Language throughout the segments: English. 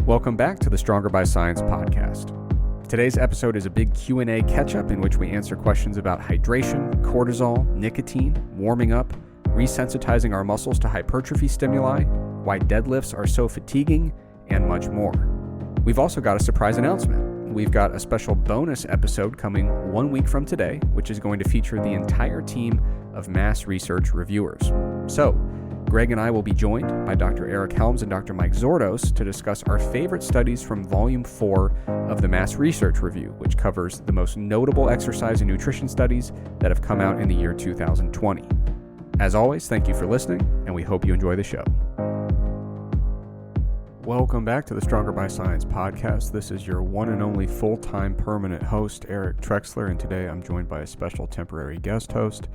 Welcome back to the Stronger by Science podcast. Today's episode is a big Q&A catch-up in which we answer questions about hydration, cortisol, nicotine, warming up, resensitizing our muscles to hypertrophy stimuli, why deadlifts are so fatiguing, and much more. We've also got a surprise announcement. We've got a special bonus episode coming 1 week from today, which is going to feature the entire team of mass research reviewers. So, Greg and I will be joined by Dr. Eric Helms and Dr. Mike Zourdos to discuss our favorite studies from Volume 4 of the Mass Research Review, which covers the most notable exercise and nutrition studies that have come out in the year 2020. As always, thank you for listening, and we hope you enjoy the show. Welcome back to the Stronger by Science podcast. This is your one and only full-time permanent host, Eric Trexler, and today I'm joined by a special temporary guest host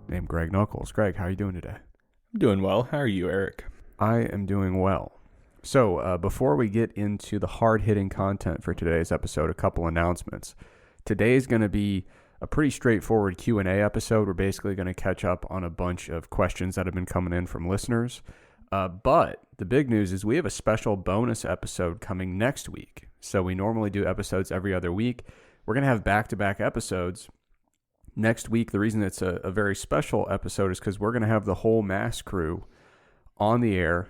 named Greg Knuckles. Greg, how are you doing today? I'm doing well. How are you, Eric? I am doing well. So before we get into the hard-hitting content for today's episode, a couple announcements. Today is going to be a pretty straightforward Q&A episode. We're basically going to catch up on a bunch of questions that have been coming in from listeners. But the big news is we have a special bonus episode coming next week. So we normally do episodes every other week. We're going to have back-to-back episodes next week. The reason it's a very special episode is because we're going to have the whole mass crew on the air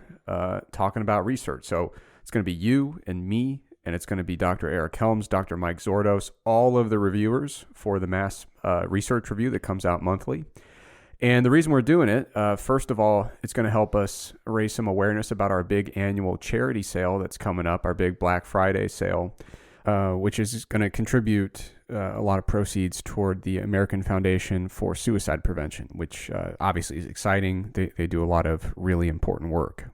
talking about research. So it's going to be you and me, and it's going to be Dr. Eric Helms, Dr. Mike Zourdos, all of the reviewers for the mass research review that comes out monthly. And the reason we're doing it, first of all, it's going to help us raise some awareness about our big annual charity sale that's coming up, our big Black Friday sale, which is going to contribute a lot of proceeds toward the American Foundation for Suicide Prevention, which obviously is exciting. They do a lot of really important work.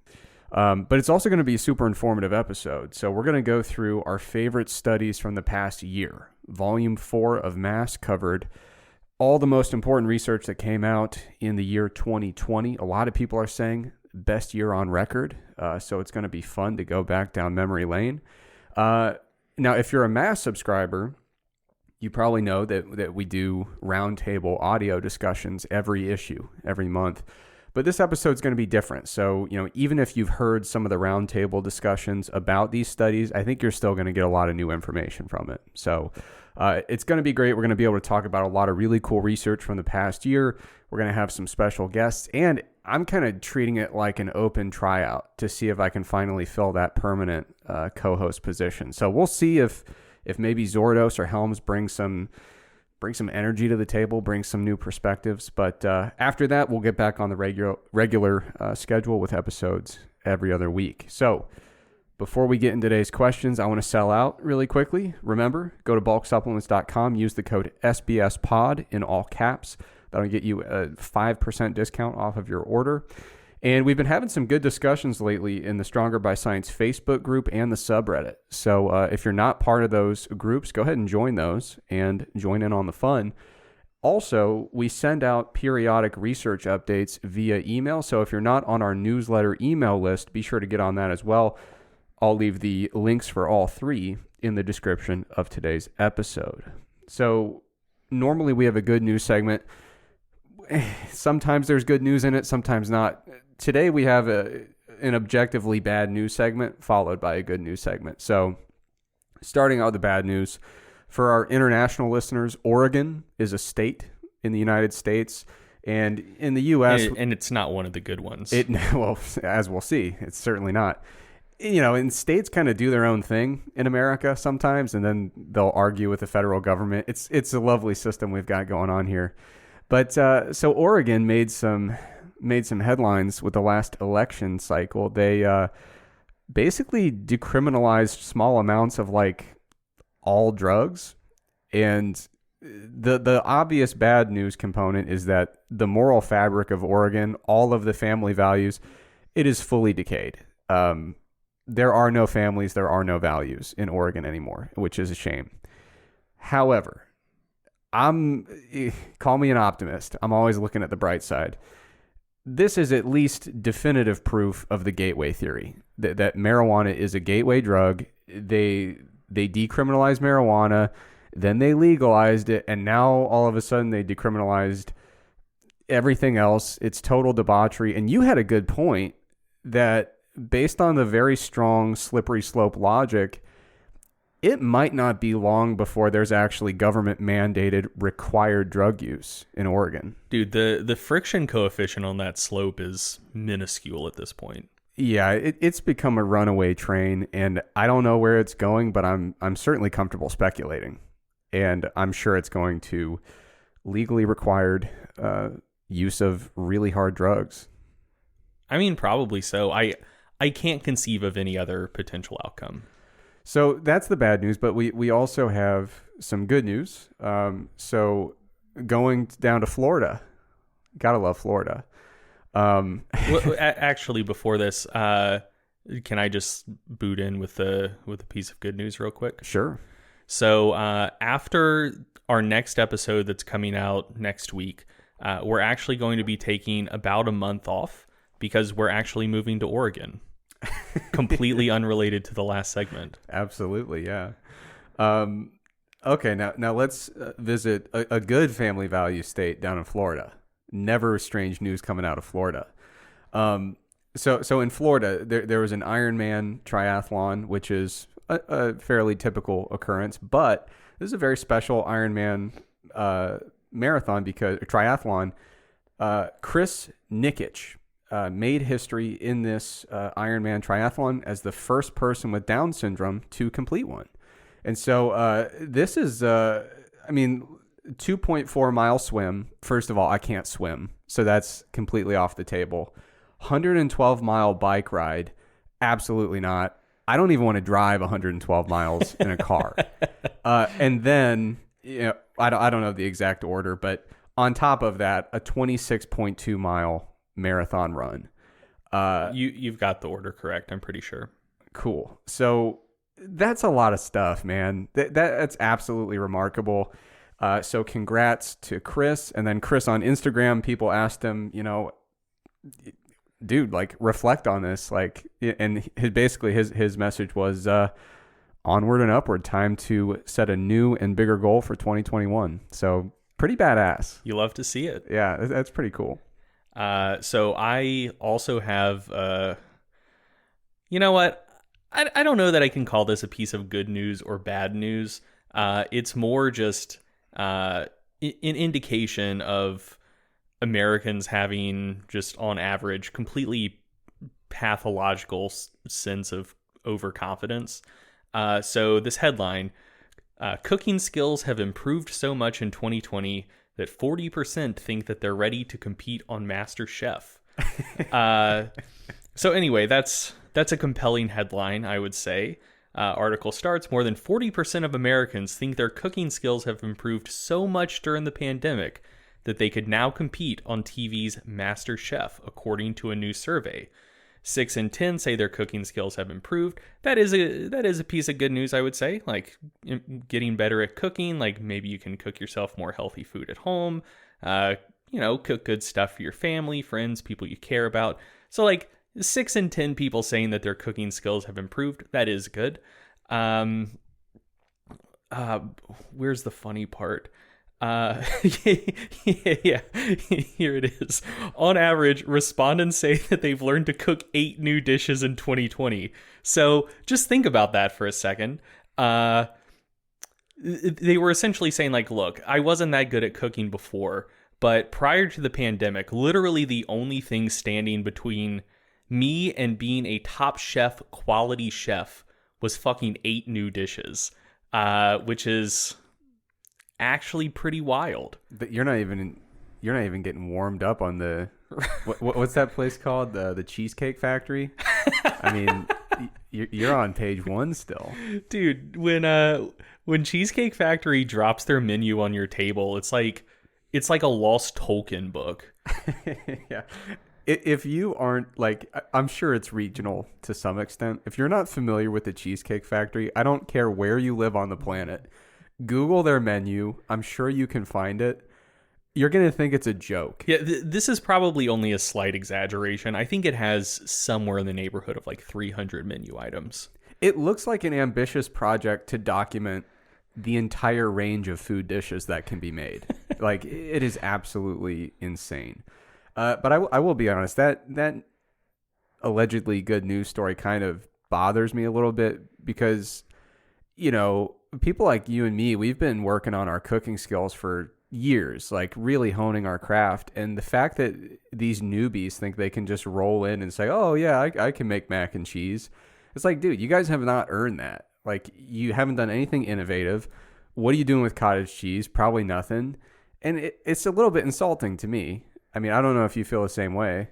But it's also going to be a super informative episode. So we're going to go through our favorite studies from the past year. Volume 4 of Mass covered all the most important research that came out in the year 2020. A lot of people are saying best year on record. So it's going to be fun to go back down memory lane. Now, if you're a Mass subscriber, you probably know that we do roundtable audio discussions every issue, every month. But this episode is going to be different. So, even if you've heard some of the roundtable discussions about these studies, I think you're still going to get a lot of new information from it. So it's going to be great. We're going to be able to talk about a lot of really cool research from the past year. We're going to have some special guests. And I'm kind of treating it like an open tryout to see if I can finally fill that permanent co-host position. So we'll see if maybe Zourdos or Helms bring some energy to the table, bring some new perspectives. But after that, we'll get back on the regular schedule with episodes every other week. So before we get into today's questions, I want to sell out really quickly. Remember, go to bulksupplements.com, use the code SBSPOD in all caps. That'll get you a 5% discount off of your order. And we've been having some good discussions lately in the Stronger by Science Facebook group and the subreddit. So if you're not part of those groups, go ahead and join those and join in on the fun. Also, we send out periodic research updates via email. So if you're not on our newsletter email list, be sure to get on that as well. I'll leave the links for all three in the description of today's episode. So normally we have a good news segment. Sometimes there's good news in it, sometimes not. Today we have an objectively bad news segment followed by a good news segment. So starting out with the bad news, for our international listeners, Oregon is a state in the United States. And in the U.S. And it's not one of the good ones. Well, as we'll see, it's certainly not. And states kind of do their own thing in America sometimes, and then they'll argue with the federal government. It's a lovely system we've got going on here. But so Oregon made some headlines with the last election cycle. They basically decriminalized small amounts of all drugs. And the obvious bad news component is that the moral fabric of Oregon, all of the family values, it is fully decayed. There are no families, there are no values in Oregon anymore, which is a shame. However, call me an optimist. I'm always looking at the bright side. This is at least definitive proof of the gateway theory, that marijuana is a gateway drug. They decriminalized marijuana, then they legalized it, and now all of a sudden they decriminalized everything else. It's total debauchery. And you had a good point that based on the very strong slippery slope logic, it might not be long before there's actually government mandated required drug use in Oregon. Dude, the friction coefficient on that slope is minuscule at this point. Yeah, it's become a runaway train, and I don't know where it's going, but I'm certainly comfortable speculating. And I'm sure it's going to legally required use of really hard drugs. I mean, probably so. I can't conceive of any other potential outcome. So that's the bad news, but we also have some good news. So going down to Florida, gotta love Florida. Well, actually, before this, can I just boot in with a piece of good news real quick? Sure. So after our next episode that's coming out next week, we're actually going to be taking about a month off because we're actually moving to Oregon. Completely unrelated to the last segment. Absolutely, yeah. Okay, now let's visit a good family value state down in Florida. Never strange news coming out of Florida. So in Florida, there was an Ironman triathlon, which is a fairly typical occurrence, but this is a very special Ironman triathlon. Chris Nikic made history in this Ironman triathlon as the first person with Down syndrome to complete one. And so this is, 2.4 mile swim. First of all, I can't swim, so that's completely off the table. 112 mile bike ride. Absolutely not. I don't even want to drive 112 miles in a car. And then, I don't know the exact order, but on top of that, a 26.2 mile marathon run. You've got the order correct, I'm pretty sure. Cool. So that's a lot of stuff, man. That's absolutely remarkable. So congrats to Chris. And then Chris on Instagram, people asked him, dude, like, reflect on this. Like, and his message was onward and upward, time to set a new and bigger goal for 2021. So pretty badass. You love to see it. Yeah, that's pretty cool. So I also have, you know what? I don't know that I can call this a piece of good news or bad news. It's more just an indication of Americans having just on average completely pathological sense of overconfidence. So this headline, cooking skills have improved so much in 2020 that 40% think that they're ready to compete on MasterChef. So anyway, that's a compelling headline, I would say. Article starts, more than 40% of Americans think their cooking skills have improved so much during the pandemic that they could now compete on TV's MasterChef, according to a new survey. 6 in 10 say their cooking skills have improved. That is a piece of good news, I would say. Like, getting better at cooking. Like, maybe you can cook yourself more healthy food at home. Cook good stuff for your family, friends, people you care about. So, like, 6 in 10 people saying that their cooking skills have improved. That is good. Where's the funny part? Yeah, here it is. On average, respondents say that they've learned to cook 8 new dishes in 2020. So just think about that for a second. They were essentially saying, like, look, I wasn't that good at cooking before, but prior to the pandemic, literally the only thing standing between me and being a top chef, quality chef, was fucking 8 new dishes, which is actually pretty wild. You're not even getting warmed up on the what's that place called, the Cheesecake Factory. I mean, you're on page 1 still, dude. When Cheesecake Factory drops their menu on your table, it's like a lost Tolkien book. Yeah. If you aren't, like, I'm sure it's regional to some extent. If you're not familiar with the Cheesecake Factory, I don't care where you live on the planet, Google their menu. I'm sure you can find it. You're going to think it's a joke. Yeah, this is probably only a slight exaggeration. I think it has somewhere in the neighborhood of like 300 menu items. It looks like an ambitious project to document the entire range of food dishes that can be made. Like, it is absolutely insane. But I will be honest, that allegedly good news story kind of bothers me a little bit because, people like you and me, we've been working on our cooking skills for years, like really honing our craft. And the fact that these newbies think they can just roll in and say, oh yeah, I can make mac and cheese. It's like, dude, you guys have not earned that. Like, you haven't done anything innovative. What are you doing with cottage cheese? Probably nothing. And it's a little bit insulting to me. I mean, I don't know if you feel the same way.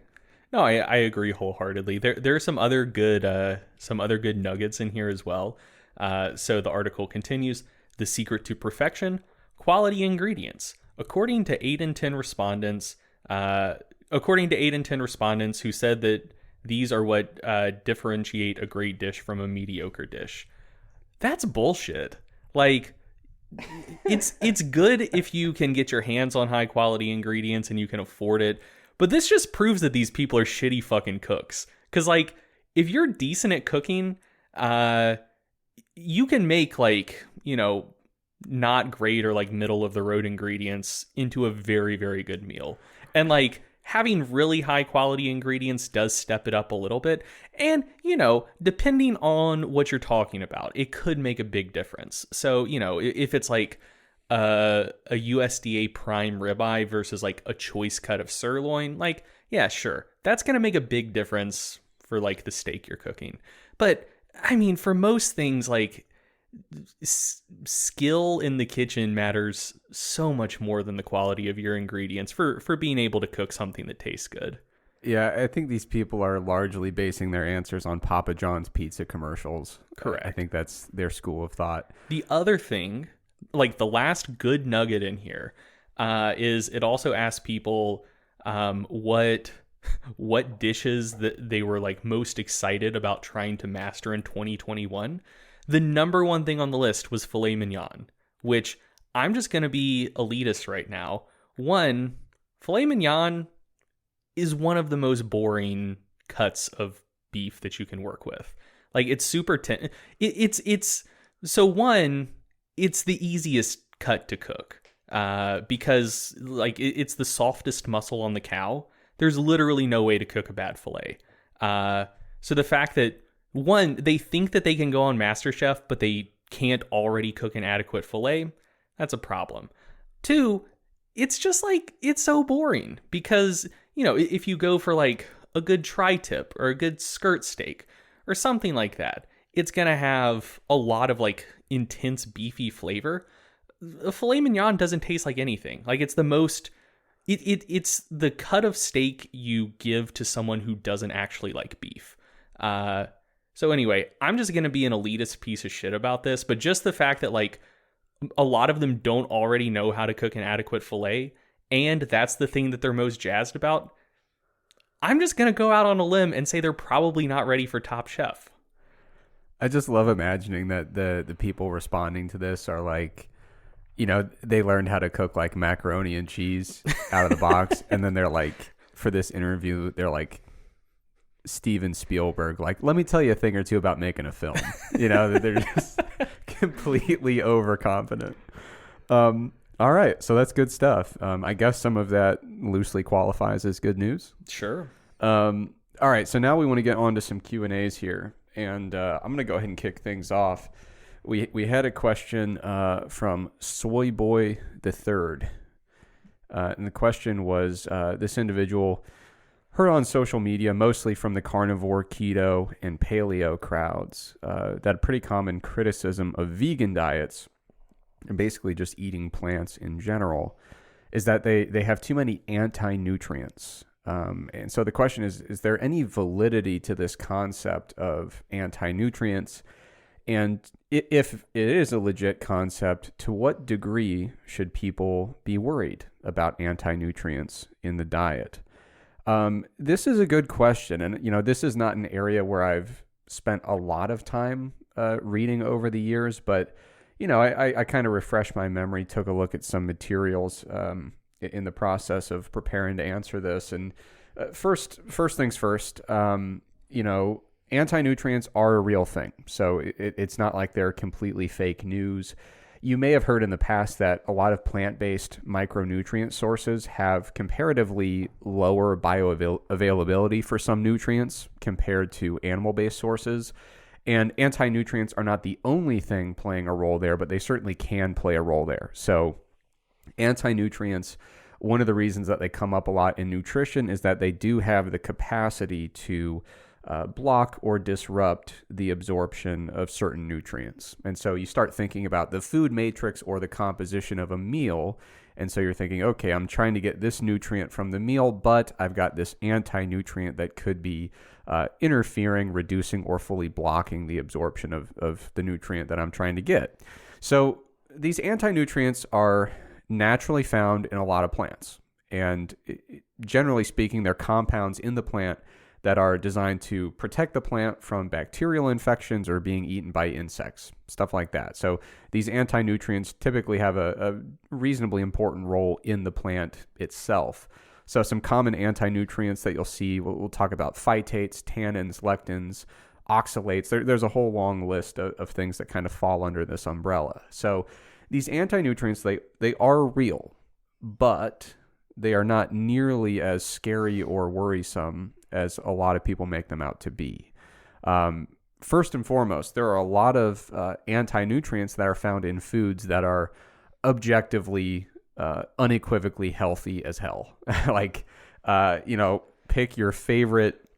No, I agree wholeheartedly. There are some other good nuggets in here as well. So the article continues: the secret to perfection, quality ingredients. According to 8 in 10 respondents who said that these are what differentiate a great dish from a mediocre dish. That's bullshit. Like, it's good if you can get your hands on high quality ingredients and you can afford it. But this just proves that these people are shitty fucking cooks. Because, like, if you're decent at cooking, you can make, like, not great or, like, middle of the road ingredients into a very, very good meal. And, like, having really high quality ingredients does step it up a little bit. And, depending on what you're talking about, it could make a big difference. So, if it's like a USDA prime ribeye versus like a choice cut of sirloin, like, yeah, sure, that's going to make a big difference for like the steak you're cooking. But I mean, for most things, like, skill in the kitchen matters so much more than the quality of your ingredients for being able to cook something that tastes good. Yeah, I think these people are largely basing their answers on Papa John's pizza commercials. Correct. I think that's their school of thought. The other thing, like the last good nugget in here, is it also asks people what dishes that they were like most excited about trying to master in 2021. The number one thing on the list was filet mignon, which I'm just going to be elitist right now. One, filet mignon is one of the most boring cuts of beef that you can work with. Like, it's super so one, it's the easiest cut to cook because like it's the softest muscle on the cow. There's literally no way to cook a bad filet. So the fact that, one, they think that they can go on MasterChef, but they can't already cook an adequate filet, that's a problem. Two, it's just like, it's so boring because, if you go for like a good tri-tip or a good skirt steak or something like that, it's going to have a lot of like intense beefy flavor. A filet mignon doesn't taste like anything. Like, it's the most, it's the cut of steak you give to someone who doesn't actually like beef. So anyway, I'm just going to be an elitist piece of shit about this, but just the fact that like a lot of them don't already know how to cook an adequate filet, and that's the thing that they're most jazzed about, I'm just going to go out on a limb and say they're probably not ready for Top Chef. I just love imagining that the people responding to this are like, they learned how to cook like macaroni and cheese out of the box. And then they're like, for this interview, they're like Steven Spielberg, like, let me tell you a thing or two about making a film. That they're just completely overconfident. All right, so that's good stuff. I guess some of that loosely qualifies as good news. Sure. All right, so now we want to get on to some Q&As here, and I'm going to go ahead and kick things off. We had a question from Soyboy the Third, and the question was, this individual heard on social media, mostly from the carnivore, keto, and paleo crowds, that a pretty common criticism of vegan diets, and basically just eating plants in general, is that they have too many anti-nutrients. And so the question is there any validity to this concept of anti-nutrients? And if it is a legit concept, to what degree should people be worried about anti-nutrients in the diet? This is a good question. And, this is not an area where I've spent a lot of time reading over the years, but I kind of refreshed my memory, took a look at some materials in the process of preparing to answer this. And first things first, anti-nutrients are a real thing. So it's not like they're completely fake news. you may have heard in the past that a lot of plant-based micronutrient sources have comparatively lower bioavailability for some nutrients compared to animal-based sources. And anti-nutrients are not the only thing playing a role there, but they certainly can play a role there. So anti-nutrients, one of the reasons that they come up a lot in nutrition is that they do have the capacity to block or disrupt the absorption of certain nutrients. And so you start thinking about the food matrix or the composition of a meal. And so you're thinking, okay, I'm trying to get this nutrient from the meal, but I've got this anti-nutrient that could be interfering, reducing, or fully blocking the absorption of the nutrient that I'm trying to get. So these anti-nutrients are naturally found in a lot of plants. And generally speaking, they're compounds in the plant that are designed to protect the plant from bacterial infections or being eaten by insects, stuff like that. So these anti-nutrients typically have a reasonably important role in the plant itself. So some common anti-nutrients that you'll see, we'll talk about phytates, tannins, lectins, oxalates. There's a whole long list of things that kind of fall under this umbrella. So these anti-nutrients, they are real, but they are not nearly as scary or worrisome as a lot of people make them out to be. First and foremost, there are a lot of anti-nutrients that are found in foods that are objectively, unequivocally healthy as hell. Like, pick your favorite.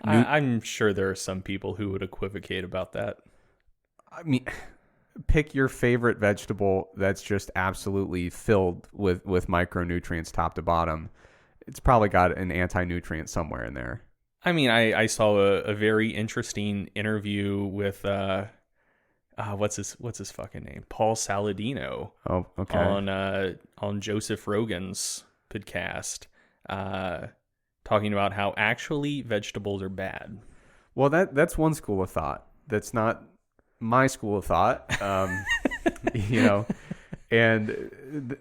I'm sure there are some people who would equivocate about that. I mean, pick your favorite vegetable that's just absolutely filled with micronutrients top to bottom. It's probably got an anti-nutrient somewhere in there. I mean, I saw a very interesting interview with what's his fucking name? Paul Saladino. Oh, okay. On Joseph Rogan's podcast, talking about how actually vegetables are bad. Well, that's one school of thought. That's not my school of thought. And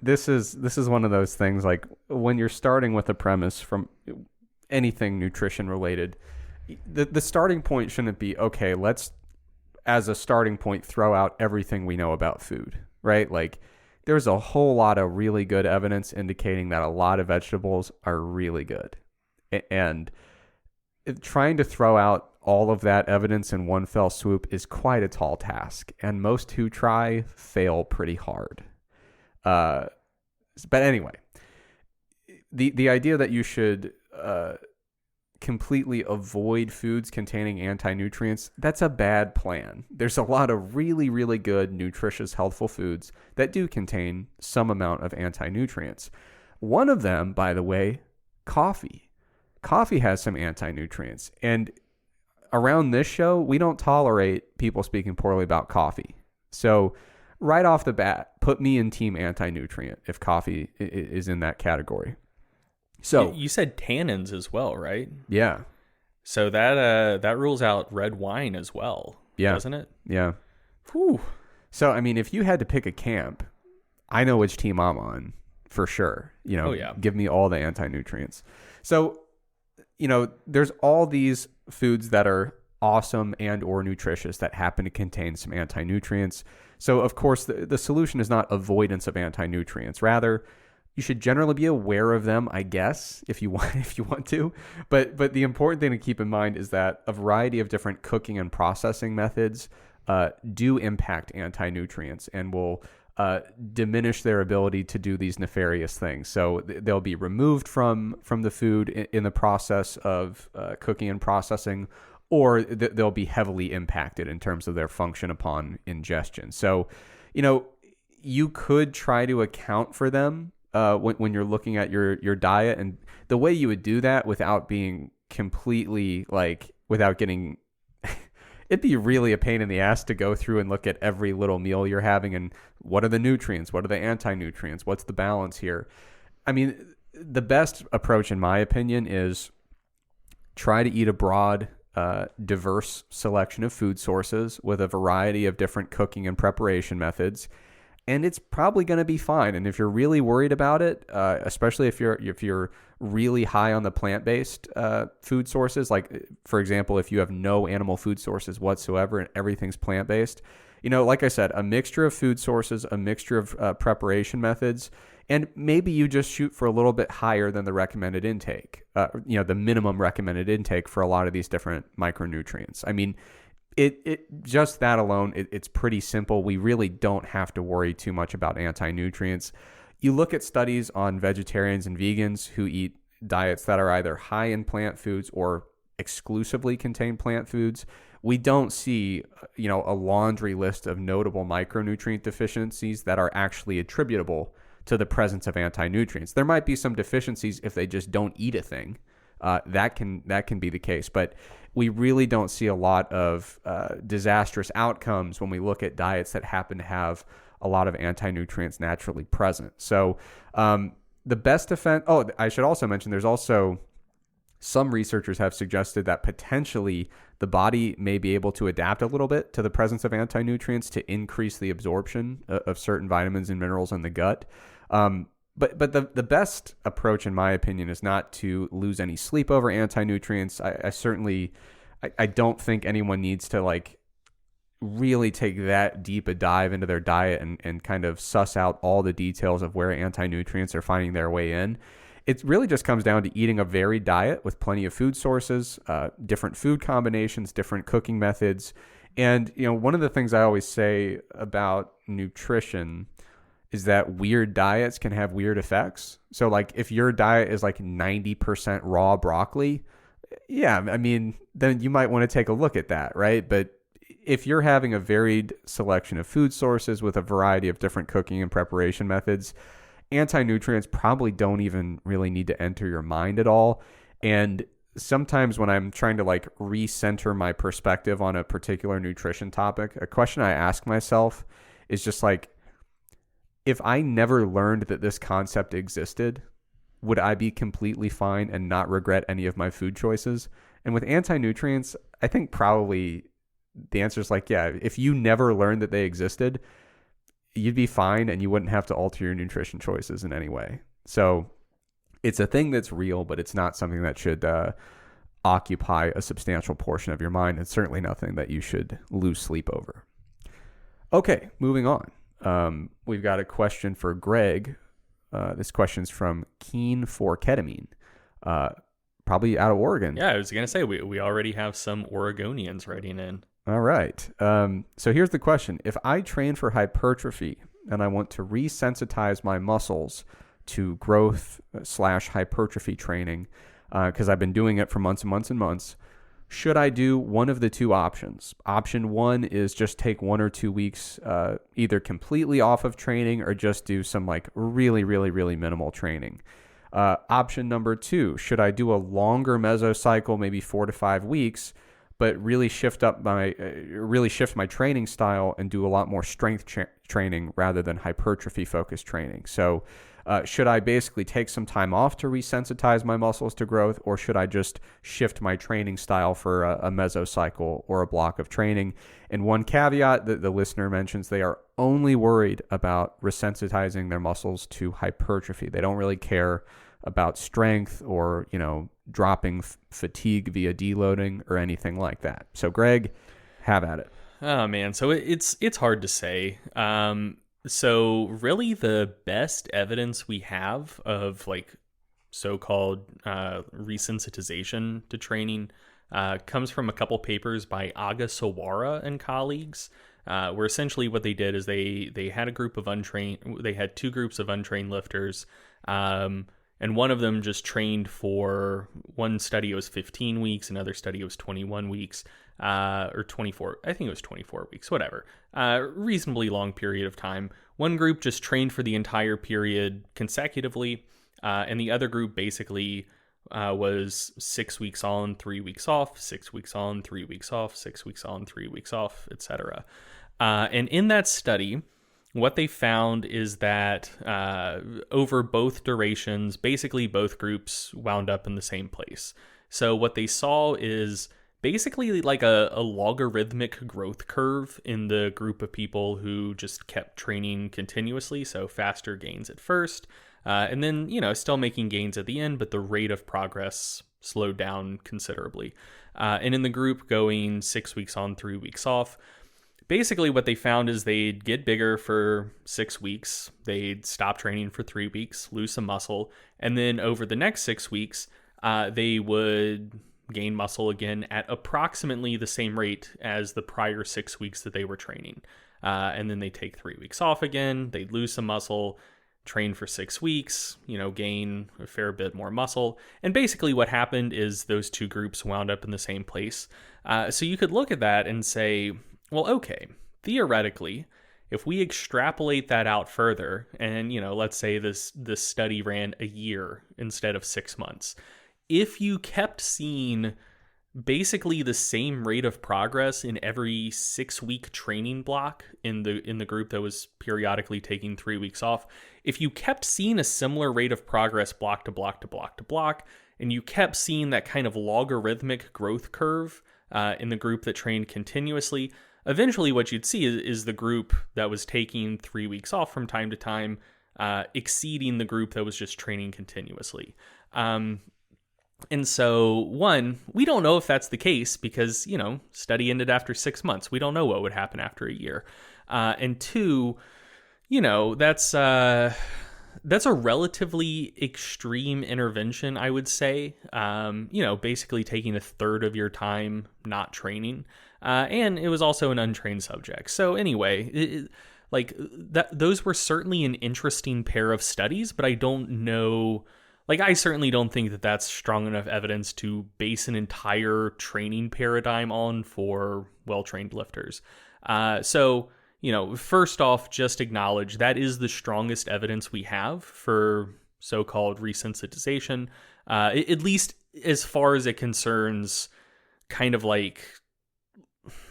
this is one of those things, like when you're starting with a premise from anything nutrition related, the starting point shouldn't be, okay, let's, as a starting point, throw out everything we know about food, right? Like there's a whole lot of really good evidence indicating that a lot of vegetables are really good. And trying to throw out all of that evidence in one fell swoop is quite a tall task. And most who try fail pretty hard. But anyway, the idea that you should completely avoid foods containing anti-nutrients, that's a bad plan. There's a lot of really, really good, nutritious, healthful foods that do contain some amount of anti-nutrients. One of them, by the way, coffee. Coffee has some anti-nutrients. And around this show, we don't tolerate people speaking poorly about coffee. So right off the bat, put me in team anti-nutrient if coffee is in that category. So you said tannins as well, right? Yeah. So that rules out red wine as well, doesn't it? Yeah. Whew. So I mean, if you had to pick a camp, I know which team I'm on for sure. Give me all the anti-nutrients. So, there's all these foods that are awesome and or nutritious that happen to contain some anti-nutrients. So of course the solution is not avoidance of anti-nutrients. Rather, you should generally be aware of them, I guess, if you want to. But the important thing to keep in mind is that a variety of different cooking and processing methods do impact anti-nutrients and will diminish their ability to do these nefarious things. So they'll be removed from the food in the process of cooking and processing, or they'll be heavily impacted in terms of their function upon ingestion. So, you could try to account for them when you're looking at your diet, and the way you would do that without being completely without getting it'd be really a pain in the ass to go through and look at every little meal you're having and what are the nutrients, what are the anti-nutrients, what's the balance here. I mean, the best approach, in my opinion, is try to eat a broad, diverse selection of food sources with a variety of different cooking and preparation methods, and it's probably going to be fine. And if you're really worried about it, especially if you're really high on the plant-based food sources, like for example, if you have no animal food sources whatsoever and everything's plant-based, like I said, a mixture of food sources, a mixture of preparation methods, and maybe you just shoot for a little bit higher than the recommended intake, the minimum recommended intake for a lot of these different micronutrients. I mean, it just that alone, it's pretty simple. We really don't have to worry too much about anti-nutrients. You look at studies on vegetarians and vegans who eat diets that are either high in plant foods or exclusively contain plant foods. We don't see, a laundry list of notable micronutrient deficiencies that are actually attributable to the presence of anti-nutrients. There might be some deficiencies if they just don't eat a thing. That can be the case, but we really don't see a lot of disastrous outcomes when we look at diets that happen to have a lot of anti-nutrients naturally present. So the best defense. Oh, I should also mention there's also some researchers have suggested that potentially the body may be able to adapt a little bit to the presence of anti-nutrients to increase the absorption of certain vitamins and minerals in the gut. But the best approach, in my opinion, is not to lose any sleep over anti-nutrients. I don't think anyone needs to really take that deep a dive into their diet and kind of suss out all the details of where anti-nutrients are finding their way in. It really just comes down to eating a varied diet with plenty of food sources, different food combinations, different cooking methods. And, one of the things I always say about nutrition is that weird diets can have weird effects. So if your diet is 90% raw broccoli, yeah, I mean, then you might want to take a look at that, right? But if you're having a varied selection of food sources with a variety of different cooking and preparation methods, anti-nutrients probably don't even really need to enter your mind at all. And sometimes when I'm trying to recenter my perspective on a particular nutrition topic, a question I ask myself is just if I never learned that this concept existed, would I be completely fine and not regret any of my food choices? And with anti-nutrients, I think probably the answer is yeah, if you never learned that they existed, you'd be fine and you wouldn't have to alter your nutrition choices in any way. So it's a thing that's real, but it's not something that should occupy a substantial portion of your mind. It's certainly nothing that you should lose sleep over. Okay, moving on. We've got a question for Greg. This question's from Keen for Ketamine, probably out of Oregon. Yeah, I was going to say, we already have some Oregonians writing in. All right. So here's the question. If I train for hypertrophy and I want to resensitize my muscles to growth/hypertrophy training, because I've been doing it for months and months and months, should I do one of the two options? Option one is just take 1 or 2 weeks either completely off of training or just do some really, really, really minimal training. Option number two, should I do a longer mesocycle, maybe 4 to 5 weeks, but really shift my training style and do a lot more strength training rather than hypertrophy focused training? So should I basically take some time off to resensitize my muscles to growth, or should I just shift my training style for a mesocycle or a block of training? And one caveat that the listener mentions, they are only worried about resensitizing their muscles to hypertrophy. They don't really care about strength or, dropping fatigue via deloading or anything like that. So Greg, have at it. Oh man, so it's hard to say. So really the best evidence we have of so-called resensitization to training comes from a couple papers by Aga Sawara and colleagues, where essentially what they did is they had two groups of untrained lifters, and one of them just trained for, one study it was 15 weeks, another study it was 21 weeks, or 24, I think it was 24 weeks, whatever. Reasonably long period of time. One group just trained for the entire period consecutively, and the other group basically was 6 weeks on, 3 weeks off, 6 weeks on, 3 weeks off, 6 weeks on, 3 weeks off, etc. And in that study, what they found is that over both durations, basically both groups wound up in the same place. So what they saw is basically like a logarithmic growth curve in the group of people who just kept training continuously. So faster gains at first, and then, still making gains at the end, but the rate of progress slowed down considerably. And in the group going 6 weeks on, 3 weeks off, basically what they found is they'd get bigger for 6 weeks, they'd stop training for 3 weeks, lose some muscle, and then over the next 6 weeks, they would gain muscle again at approximately the same rate as the prior 6 weeks that they were training. And then they take 3 weeks off again, they'd lose some muscle, train for 6 weeks, gain a fair bit more muscle. And basically what happened is those two groups wound up in the same place. So you could look at that and say, well, okay, theoretically, if we extrapolate that out further, and, let's say this study ran a year instead of 6 months, if you kept seeing basically the same rate of progress in every 6-week training block in the group that was periodically taking 3 weeks off, if you kept seeing a similar rate of progress block to block to block to block, and you kept seeing that kind of logarithmic growth curve in the group that trained continuously, eventually what you'd see is the group that was taking 3 weeks off from time to time exceeding the group that was just training continuously. And so, one, we don't know if that's the case because, study ended after 6 months. We don't know what would happen after a year. And two, that's a relatively extreme intervention, I would say. Basically taking a third of your time not training. And it was also an untrained subject. So anyway, those were certainly an interesting pair of studies, but I don't know. I certainly don't think that that's strong enough evidence to base an entire training paradigm on for well-trained lifters. So, first off, just acknowledge that is the strongest evidence we have for so-called resensitization, at least as far as it concerns kind of like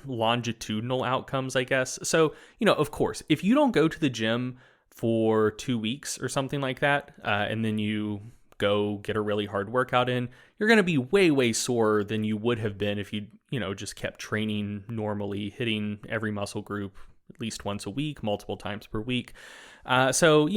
longitudinal outcomes, I guess. So, of course, if you don't go to the gym for 2 weeks or something like that, and then you go get a really hard workout in, you're going to be way, way sore than you would have been if you, just kept training normally, hitting every muscle group at least once a week, multiple times per week. So,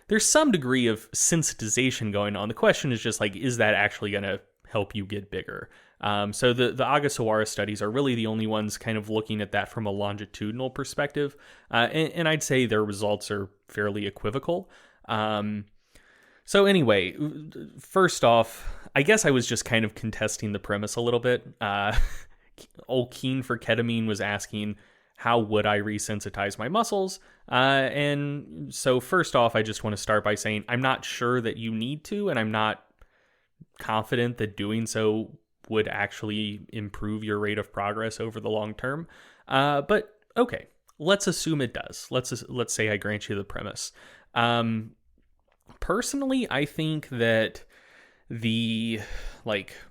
there's some degree of sensitization going on. The question is just is that actually going to help you get bigger? So the Ogasawara studies are really the only ones kind of looking at that from a longitudinal perspective. And I'd say their results are fairly equivocal. So anyway, first off, I guess I was just kind of contesting the premise a little bit. Old Keen for Ketamine was asking, how would I resensitize my muscles? And so first off, I just want to start by saying I'm not sure that you need to, and I'm not confident that doing so would actually improve your rate of progress over the long term. But okay, let's assume it does. Let's say I grant you the premise. Personally, I think that the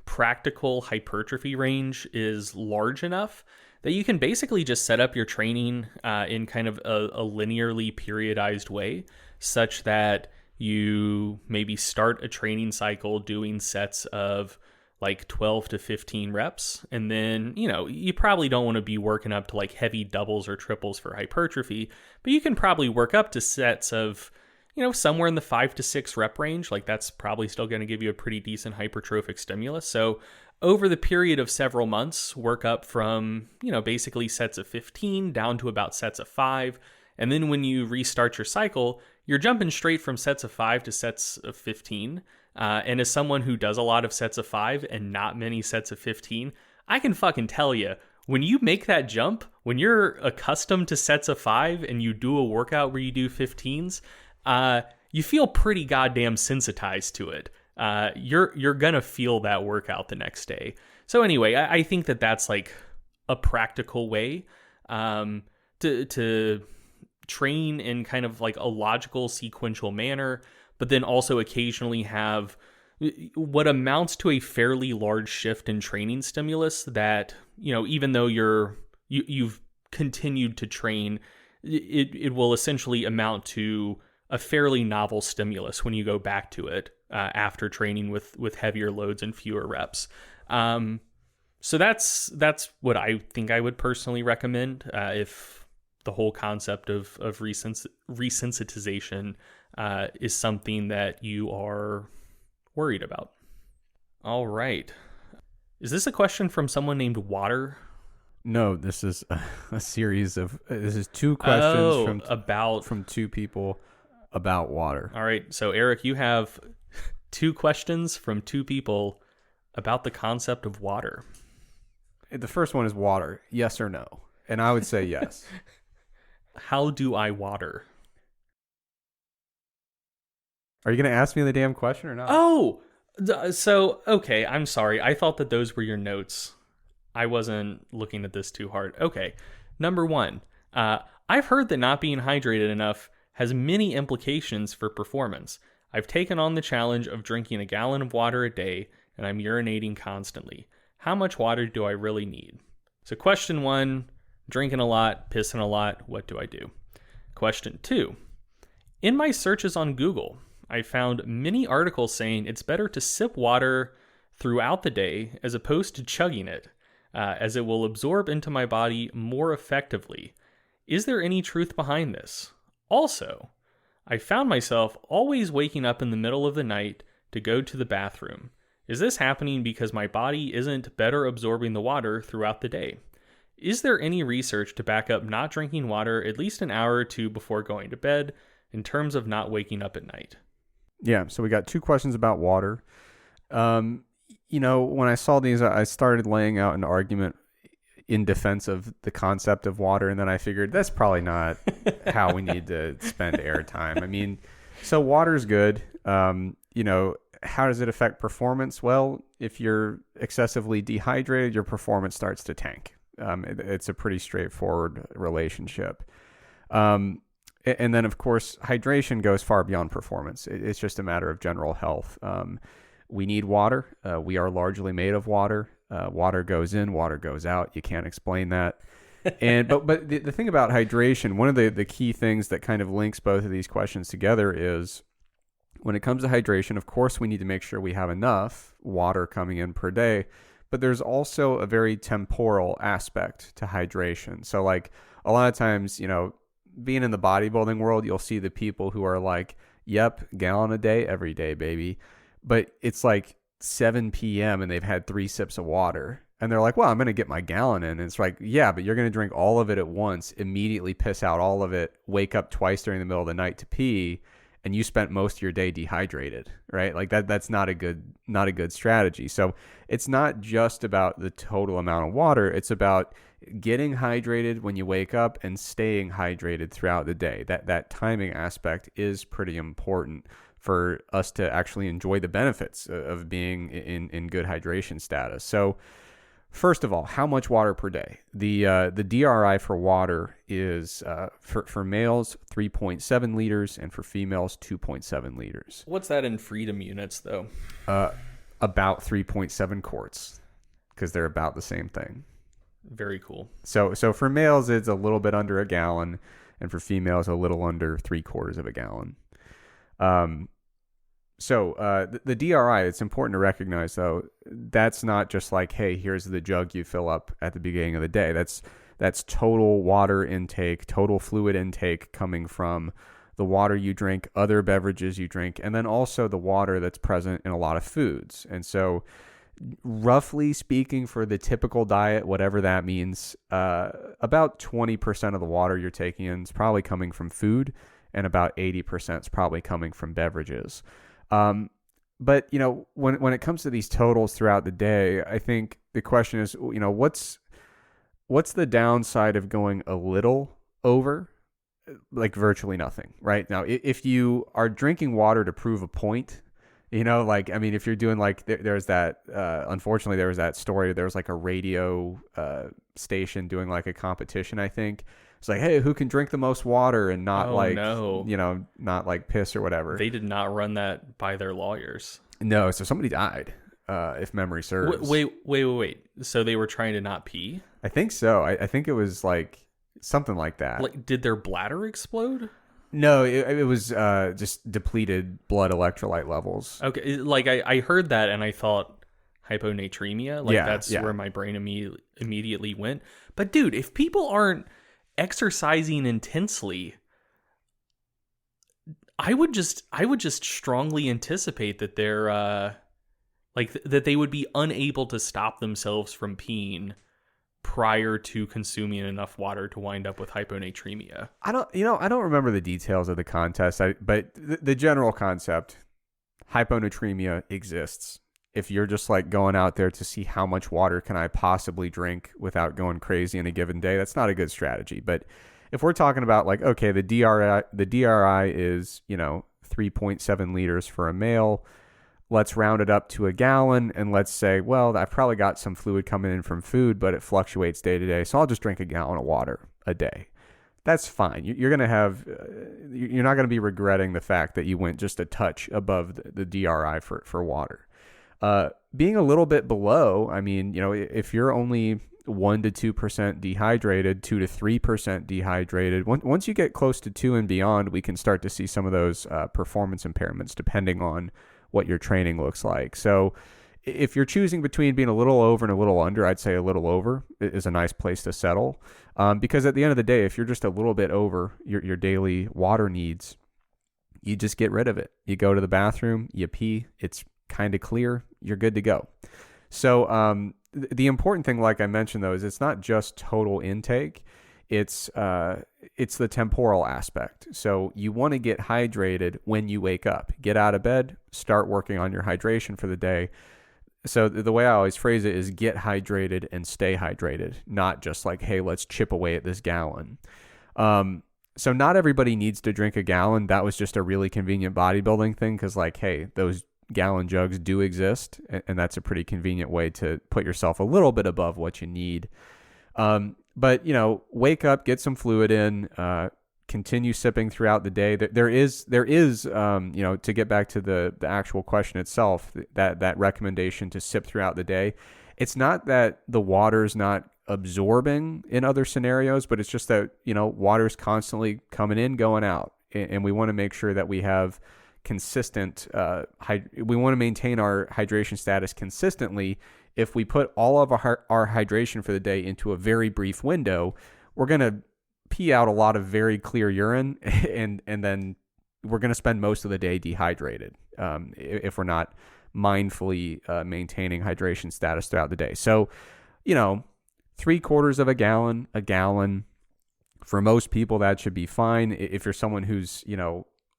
practical hypertrophy range is large enough that you can basically just set up your training in kind of a linearly periodized way, such that you maybe start a training cycle doing sets of 12 to 15 reps. And then, you probably don't want to be working up to heavy doubles or triples for hypertrophy, but you can probably work up to sets of, somewhere in the 5 to 6 rep range. That's probably still going to give you a pretty decent hypertrophic stimulus. So over the period of several months, work up from, basically sets of 15 down to about sets of 5. And then when you restart your cycle, you're jumping straight from sets of 5 to sets of 15. And as someone who does a lot of sets of 5 and not many sets of 15, I can fucking tell you, when you make that jump, when you're accustomed to sets of 5 and you do a workout where you do 15s, you feel pretty goddamn sensitized to it. You're gonna feel that workout the next day. So anyway, I think that that's a practical way to train in kind of a logical sequential manner, but then also occasionally have what amounts to a fairly large shift in training stimulus that, even though you've continued to train, it will essentially amount to a fairly novel stimulus when you go back to it after training with heavier loads and fewer reps. So that's what I think I would personally recommend if the whole concept of resensitization is something that you are worried about. All right. Is this a question from someone named Water? No, this is a series of this is two questions from two people about water. All right. So Eric, you have two questions from two people about the concept of water. The first one is water, yes or no? And I would say yes. How do I water? Are you going to ask me the damn question or not? Oh, so, okay, I'm sorry. I thought that those were your notes. I wasn't looking at this too hard. Okay, number one, I've heard that not being hydrated enough has many implications for performance. I've taken on the challenge of drinking a gallon of water a day, and I'm urinating constantly. How much water do I really need? So question one, drinking a lot, pissing a lot, what do I do? Question two, in my searches on Google, I found many articles saying it's better to sip water throughout the day as opposed to chugging it, as it will absorb into my body more effectively. Is there any truth behind this? Also, I found myself always waking up in the middle of the night to go to the bathroom. Is this happening because my body isn't better absorbing the water throughout the day? Is there any research to back up not drinking water at least an hour or two before going to bed in terms of not waking up at night? Yeah, so we got two questions about water. When I saw these, I started laying out an argument in defense of the concept of water, and then I figured that's probably not how we need to spend airtime. I mean, so water's good. How does it affect performance? Well, if you're excessively dehydrated, your performance starts to tank. It's a pretty straightforward relationship. And then, of course, hydration goes far beyond performance. It's just a matter of general health. We need water. We are largely made of water. Water goes in, water goes out. You can't explain that. But the thing about hydration, one of the key things that kind of links both of these questions together is when it comes to hydration, of course, we need to make sure we have enough water coming in per day. But there's also a very temporal aspect to hydration. So like a lot of times, being in the bodybuilding world, you'll see the people who are like, yep, gallon a day, every day, baby. But it's like 7 p.m. and they've had 3 sips of water. And they're like, well, I'm going to get my gallon in. And it's like, yeah, but you're going to drink all of it at once, immediately piss out all of it, wake up twice during the middle of the night to pee, and you spent most of your day dehydrated, right? Like that's not a good strategy. So it's not just about the total amount of water. It's about getting hydrated when you wake up and staying hydrated throughout the day. That timing aspect is pretty important for us to actually enjoy the benefits of being in good hydration status. So first of all, how much water per day? The DRI for water is for males 3.7 liters and for females 2.7 liters. What's that in freedom units though? About 3.7 quarts, because they're about the same thing. Very cool. So for males it's a little bit under a gallon, and for females a little under 3/4 of a gallon. The DRI, it's important to recognize, though, that's not just like, hey, here's the jug you fill up at the beginning of the day. That's total water intake, total fluid intake coming from the water you drink, other beverages you drink, and then also the water that's present in a lot of foods. And so roughly speaking, for the typical diet, whatever that means, about 20% of the water you're taking in is probably coming from food, and about 80% is probably coming from beverages. But when it comes to these totals throughout the day, I think the question is, what's the downside of going a little over? Like virtually nothing, right? Now, if you are drinking water to prove a point, if you're doing like, there's that, unfortunately there was that story, there was like a radio station doing like a competition, I think. It's like, hey, who can drink the most water and not not like piss or whatever. They did not run that by their lawyers. No, so somebody died, if memory serves. Wait. So they were trying to not pee? I think so. I think it was like something like that. Like, did their bladder explode? No, it was just depleted blood electrolyte levels. Okay, like I heard that and I thought hyponatremia. Like, Yeah, that's yeah. where my brain immediately went. But dude, if people aren't exercising intensely, I would just strongly anticipate that they're that they would be unable to stop themselves from peeing prior to consuming enough water to wind up with hyponatremia. I don't remember the details of the contest, but the general concept, hyponatremia exists. If you're just like going out there to see how much water can I possibly drink without going crazy in a given day, that's not a good strategy. But if we're talking about like, okay, the DRI is, 3.7 liters for a male. Let's round it up to a gallon, and let's say, well, I've probably got some fluid coming in from food, but it fluctuates day to day, so I'll just drink a gallon of water a day. That's fine. You're going to have, you're not going to be regretting the fact that you went just a touch above the DRI for water. Being a little bit below, I mean, if you're only 1 to 2% dehydrated, 2 to 3% dehydrated, once you get close to 2 and beyond, we can start to see some of those performance impairments depending on what your training looks like. So if you're choosing between being a little over and a little under, I'd say a little over is a nice place to settle. Because at the end of the day, if you're just a little bit over your daily water needs, you just get rid of it. You go to the bathroom, you pee, it's kind of clear, you're good to go. So the important thing, like I mentioned, though, is it's not just total intake. It's the temporal aspect. So you want to get hydrated when you wake up. Get out of bed, start working on your hydration for the day. So the way I always phrase it is get hydrated and stay hydrated, not just like, hey, let's chip away at this gallon. So not everybody needs to drink a gallon. That was just a really convenient bodybuilding thing because, like, hey, those gallon jugs do exist, and that's a pretty convenient way to put yourself a little bit above what you need. But, wake up, get some fluid in, continue sipping throughout the day. There is, to get back to the actual question itself, that recommendation to sip throughout the day. It's not that the water's not absorbing in other scenarios, but it's just that, water's constantly coming in, going out. And we want to make sure that we have consistent, we want to maintain our hydration status consistently. If we put all of our hydration for the day into a very brief window, we're going to pee out a lot of very clear urine, and then we're going to spend most of the day dehydrated if we're not mindfully maintaining hydration status throughout the day. So, 3/4 of a gallon, for most people, that should be fine. If you're someone who's,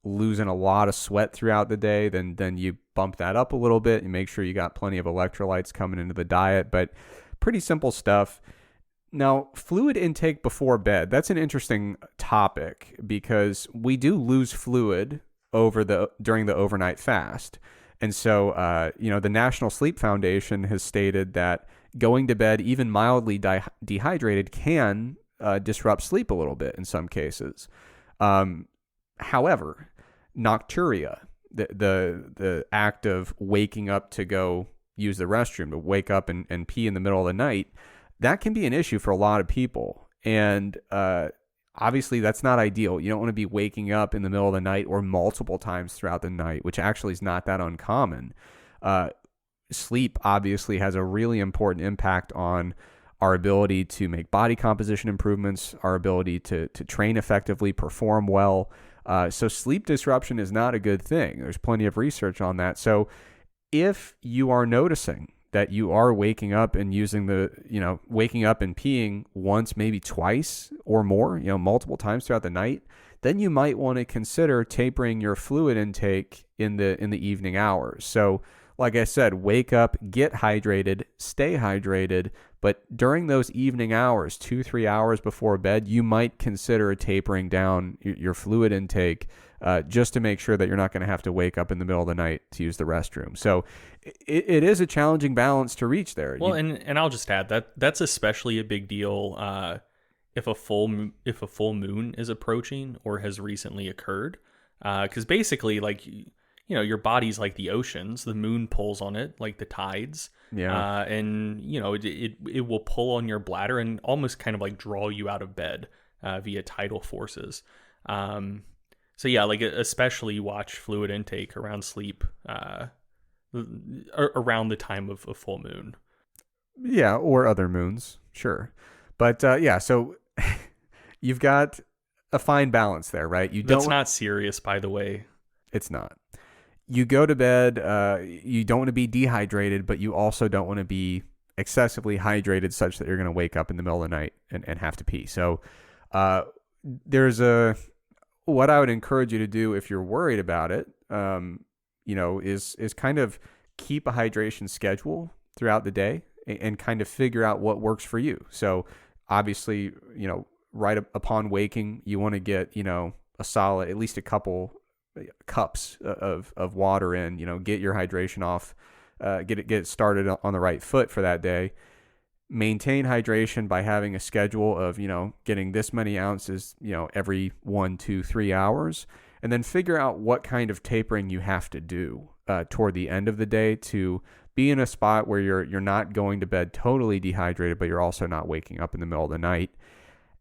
losing a lot of sweat throughout the day, then you bump that up a little bit and make sure you got plenty of electrolytes coming into the diet. But pretty simple stuff. Now, fluid intake before bed, that's an interesting topic because we do lose fluid during the overnight fast. And so, the National Sleep Foundation has stated that going to bed even mildly dehydrated can disrupt sleep a little bit in some cases. However, nocturia, the act of waking up to go use the restroom, to wake up and pee in the middle of the night, that can be an issue for a lot of people. And obviously, that's not ideal. You don't want to be waking up in the middle of the night or multiple times throughout the night, which actually is not that uncommon. Sleep obviously has a really important impact on our ability to make body composition improvements, our ability to train effectively, perform well. So sleep disruption is not a good thing. There's plenty of research on that. So if you are noticing that you are waking up and waking up and peeing once, maybe twice or more, multiple times throughout the night, then you might want to consider tapering your fluid intake in the evening hours. So like I said, wake up, get hydrated, stay hydrated, but during those evening hours, 2-3 hours before bed, you might consider tapering down your fluid intake just to make sure that you're not going to have to wake up in the middle of the night to use the restroom. So it is a challenging balance to reach there. Well, and I'll just add that's especially a big deal if a full moon is approaching or has recently occurred, because basically, like, your body's like the oceans. The moon pulls on it like the tides. Yeah. And it will pull on your bladder and almost kind of like draw you out of bed via tidal forces. So yeah, like especially watch fluid intake around sleep around the time of a full moon. Yeah, or other moons, sure. But yeah, so you've got a fine balance there, right? That's not serious, by the way. It's not. You go to bed, you don't want to be dehydrated, but you also don't want to be excessively hydrated such that you're going to wake up in the middle of the night and have to pee. So what I would encourage you to do if you're worried about it, is kind of keep a hydration schedule throughout the day and kind of figure out what works for you. So obviously, right upon waking, you want to get, a solid, at least a couple cups of water in, get your hydration off, get it started on the right foot for that day. Maintain hydration by having a schedule of, getting this many ounces, every 1, 2, 3 hours, and then figure out what kind of tapering you have to do toward the end of the day to be in a spot where you're not going to bed totally dehydrated, but you're also not waking up in the middle of the night.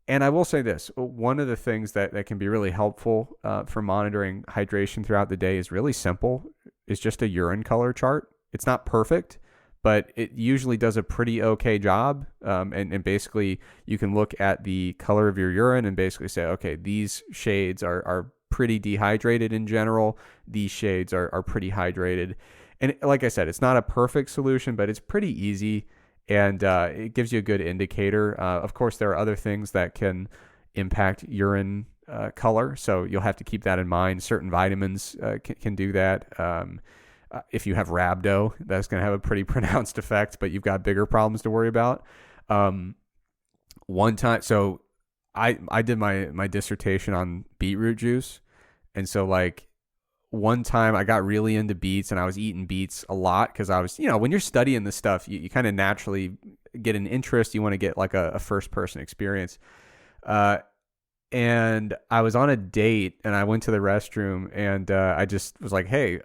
And I will say this, one of the things that can be really helpful for monitoring hydration throughout the day is really simple. It's just a urine color chart. It's not perfect, but it usually does a pretty okay job. And basically, you can look at the color of your urine and basically say, okay, these shades are pretty dehydrated in general. These shades are pretty hydrated. And like I said, it's not a perfect solution, but it's pretty easy. And it gives you a good indicator. Of course, there are other things that can impact urine color, so you'll have to keep that in mind. Certain vitamins can do that. If you have rhabdo, that's going to have a pretty pronounced effect, but you've got bigger problems to worry about. One time, so I did my dissertation on beetroot juice, and so one time I got really into beets and I was eating beets a lot because I was, when you're studying this stuff, you kind of naturally get an interest. You want to get a first person experience. And I was on a date and I went to the restroom and I just was like, hey,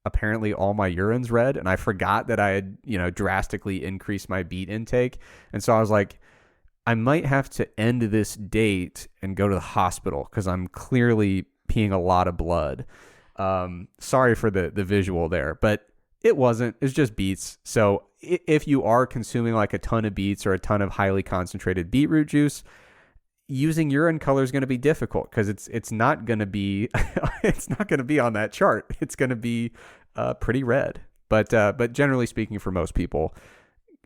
apparently all my urine's red. And I forgot that I had, drastically increased my beet intake. And so I was like, I might have to end this date and go to the hospital because I'm clearly peeing a lot of blood. Sorry for the visual there, but it wasn't. It's just beets. So if you are consuming a ton of beets or a ton of highly concentrated beetroot juice, using urine color is going to be difficult because it's not going to be it's not going to be on that chart. It's going to be pretty red. But generally speaking, for most people,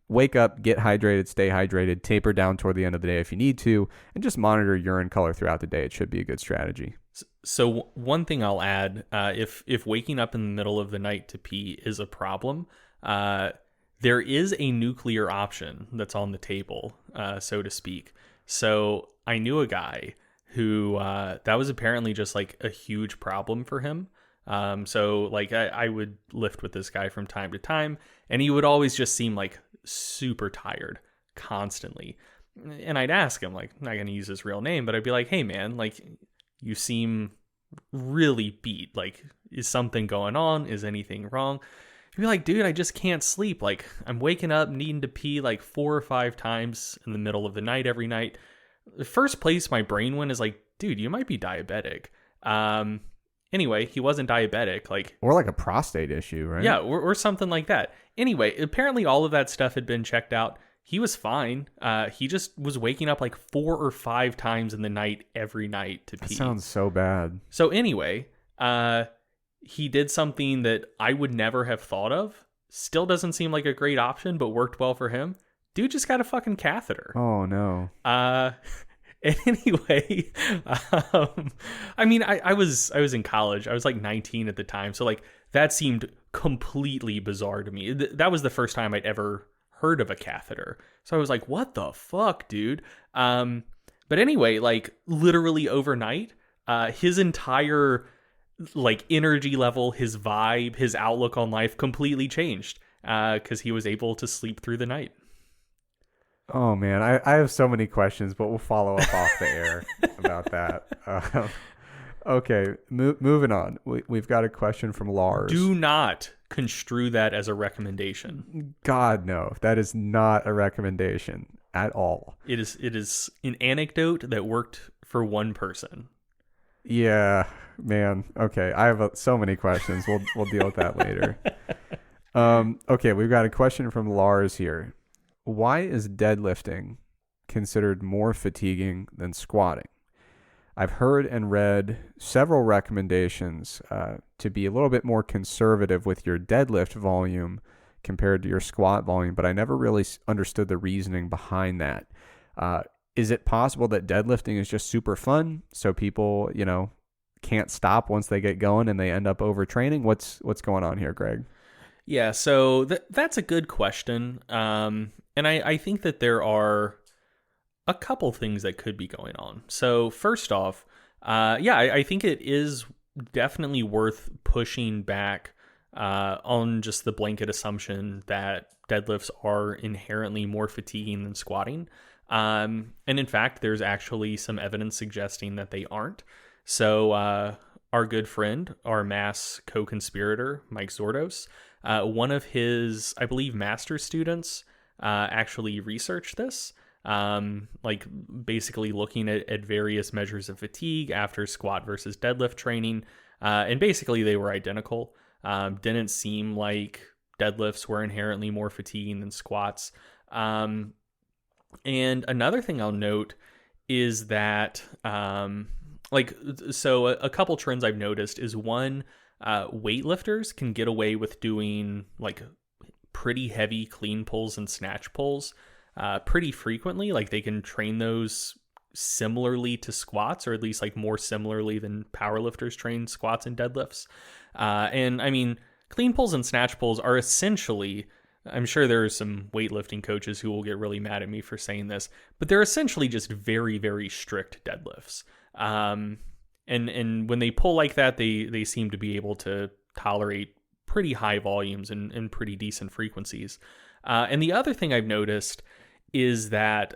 wake up, get hydrated, stay hydrated, taper down toward the end of the day if you need to, and just monitor urine color throughout the day. It should be a good strategy. So one thing I'll add, if waking up in the middle of the night to pee is a problem, there is a nuclear option that's on the table, so to speak. So I knew a guy who that was apparently just a huge problem for him. So I would lift with this guy from time to time, and he would always just seem super tired constantly. And I'd ask him, not going to use his real name, but I'd be like, hey man, you seem really beat. Is something going on? Is anything wrong? He'd be like, dude, I just can't sleep. I'm waking up needing to pee 4 or 5 times in the middle of the night every night. The first place my brain went is dude, you might be diabetic. Anyway, he wasn't diabetic. Or a prostate issue, right? Yeah, or something like that. Anyway, apparently all of that stuff had been checked out. He was fine. He just was waking up 4 or 5 times in the night every night to pee. That sounds so bad. So anyway, he did something that I would never have thought of. Still doesn't seem like a great option, but worked well for him. Dude just got a fucking catheter. Oh, no. Anyway, I was in college. I was 19 at the time. So that seemed completely bizarre to me. That was the first time I'd ever heard of a catheter. So I was like, what the fuck, dude? But anyway, literally overnight, his entire energy level, his vibe, his outlook on life completely changed because he was able to sleep through the night. Oh man, I have so many questions, but we'll follow up off the air about that. Okay, moving on. We've got a question from Lars. Do not construe that as a recommendation. God, no. That is not a recommendation at all. It is an anecdote that worked for one person. Yeah, man. Okay, I have so many questions. We'll deal with that later. Okay, we've got a question from Lars here. Why is deadlifting considered more fatiguing than squatting? I've heard and read several recommendations to be a little bit more conservative with your deadlift volume compared to your squat volume, but I never really understood the reasoning behind that. Is it possible that deadlifting is just super fun, so people, can't stop once they get going and they end up overtraining? What's going on here, Greg? Yeah, so that's a good question. And I think that there are a couple things that could be going on. So first off, I think it is definitely worth pushing back on just the blanket assumption that deadlifts are inherently more fatiguing than squatting. And in fact, there's actually some evidence suggesting that they aren't. So our good friend, our mass co-conspirator, Mike Zourdos, one of his, I believe, master's students actually researched this. Basically looking at various measures of fatigue after squat versus deadlift training. And basically they were identical. Didn't seem like deadlifts were inherently more fatiguing than squats. And another thing I'll note is that, a couple trends I've noticed is one, weightlifters can get away with doing like pretty heavy clean pulls and snatch pulls pretty frequently. Like they can train those similarly to squats, or at least like more similarly than powerlifters train squats and deadlifts. And I mean, clean pulls and snatch pulls are essentially, I'm sure there are some weightlifting coaches who will get really mad at me for saying this, but they're essentially just very, very strict deadlifts. And when they pull like that, they seem to be able to tolerate pretty high volumes and pretty decent frequencies. And the other thing I've noticed is that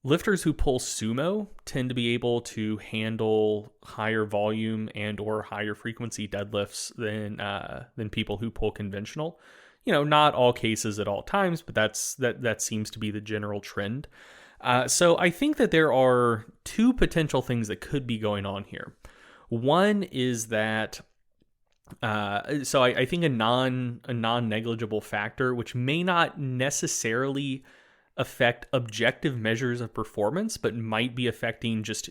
lifters who pull sumo tend to be able to handle higher volume and or higher frequency deadlifts than people who pull conventional. Not all cases at all times, but that seems to be the general trend. So I think that there are two potential things that could be going on here. One is that I think a non-negligible factor, which may not necessarily affect objective measures of performance, but might be affecting just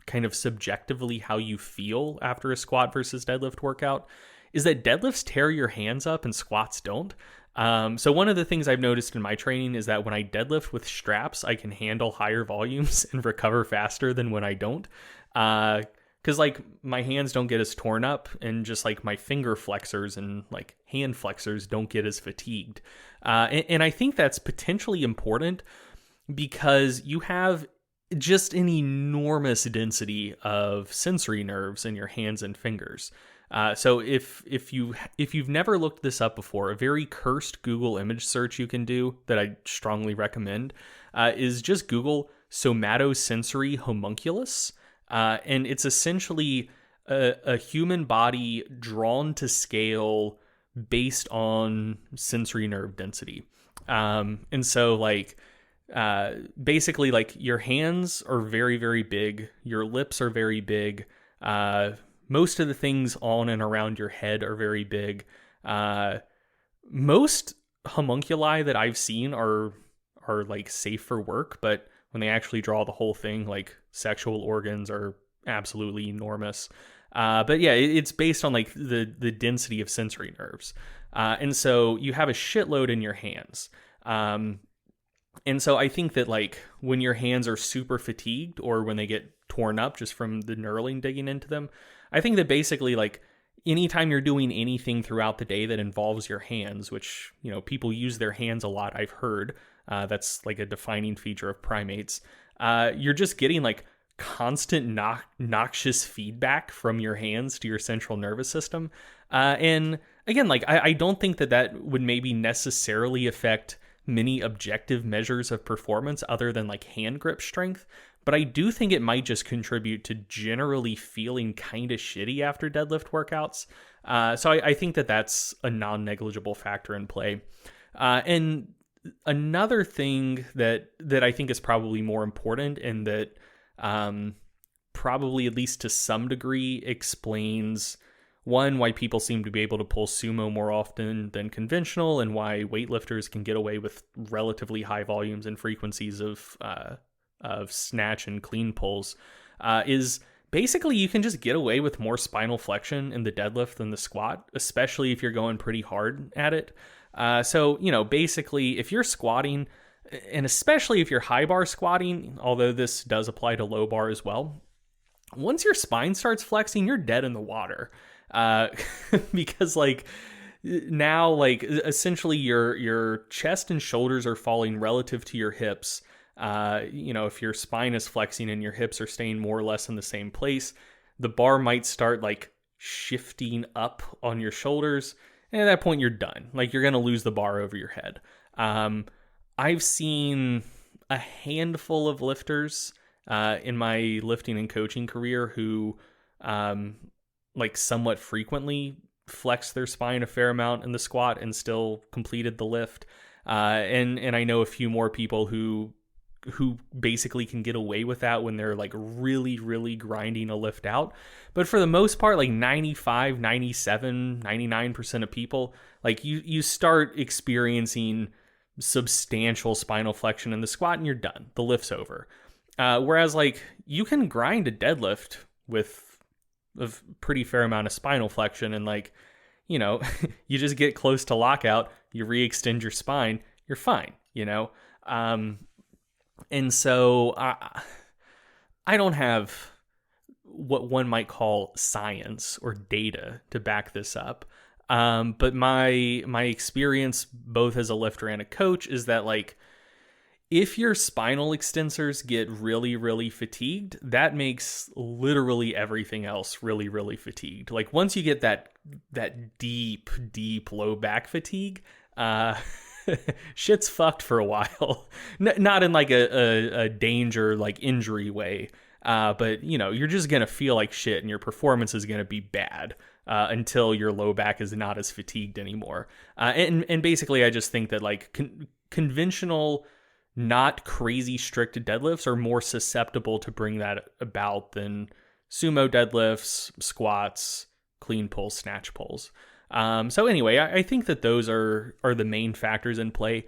kind of subjectively how you feel after a squat versus deadlift workout, is that deadlifts tear your hands up and squats don't. So one of the things I've noticed in my training is that when I deadlift with straps, I can handle higher volumes and recover faster than when I don't. Because like my hands don't get as torn up, and just like my finger flexors and like hand flexors don't get as fatigued. And I think that's potentially important because you have just an enormous density of sensory nerves in your hands and fingers. So if you've never looked this up before, a very cursed Google image search you can do that I strongly recommend is just Google somatosensory homunculus. And it's essentially a human body drawn to scale based on sensory nerve density. And so basically like your hands are very, very big. Your lips are very big. Most of the things on and around your head are very big. Most homunculi that I've seen are like safe for work, but when they actually draw the whole thing, like sexual organs are absolutely enormous. But yeah, it's based on like the density of sensory nerves. And so you have a shitload in your hands. And so I think that like when your hands are super fatigued or when they get torn up just from the knurling digging into them, I think that basically like anytime you're doing anything throughout the day that involves your hands, which, people use their hands a lot, I've heard, that's like a defining feature of primates, you're just getting like constant noxious feedback from your hands to your central nervous system. And again, like I don't think that would maybe necessarily affect many objective measures of performance other than like hand grip strength. But I do think it might just contribute to generally feeling kind of shitty after deadlift workouts. So I think that that's a non-negligible factor in play. And another thing that I think is probably more important and that probably, at least to some degree, explains, one, why people seem to be able to pull sumo more often than conventional, and why weightlifters can get away with relatively high volumes and frequencies of snatch and clean pulls, is basically you can just get away with more spinal flexion in the deadlift than the squat, especially if you're going pretty hard at it. So, basically, if you're squatting, and especially if you're high bar squatting, although this does apply to low bar as well, once your spine starts flexing, you're dead in the water. Because now, essentially your chest and shoulders are falling relative to your hips. If your spine is flexing and your hips are staying more or less in the same place, the bar might start shifting up on your shoulders. And at that point, you're done. You're going to lose the bar over your head. I've seen a handful of lifters in my lifting and coaching career who somewhat frequently flex their spine a fair amount in the squat and still completed the lift. And I know a few more people who basically can get away with that when they're really, really grinding a lift out. But for the most part, 95, 97, 99% of people, you start experiencing substantial spinal flexion in the squat and you're done. The lift's over. Whereas you can grind a deadlift with a pretty fair amount of spinal flexion and you just get close to lockout, you re-extend your spine, you're fine, and so I don't have what one might call science or data to back this up. But my experience both as a lifter and a coach is that if your spinal extensors get really, really fatigued, that makes literally everything else really, really fatigued. Once you get that deep, deep low back fatigue, shit's fucked for a while. Not in a danger, injury way. But you're just going to feel like shit and your performance is going to be bad until your low back is not as fatigued anymore. And basically I just think that conventional, not crazy strict deadlifts are more susceptible to bring that about than sumo deadlifts, squats, clean pulls, snatch pulls. So anyway, I think that those are the main factors in play.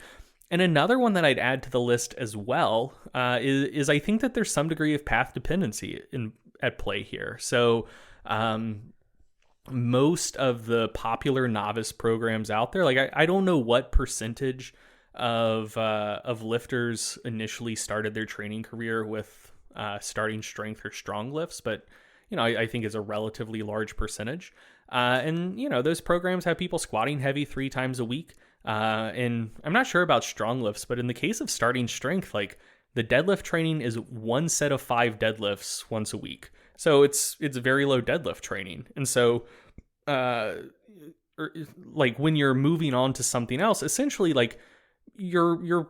And another one that I'd add to the list as well is I think that there's some degree of path dependency at play here. So most of the popular novice programs out there, I don't know what percentage of lifters initially started their training career with starting strength or strong lifts, but I think it's a relatively large percentage. And those programs have people squatting heavy 3 times a week. And I'm not sure about strong lifts, but in the case of starting strength, the deadlift training is 1 set of 5 deadlifts once a week. So it's very low deadlift training. And so, when you're moving on to something else, essentially you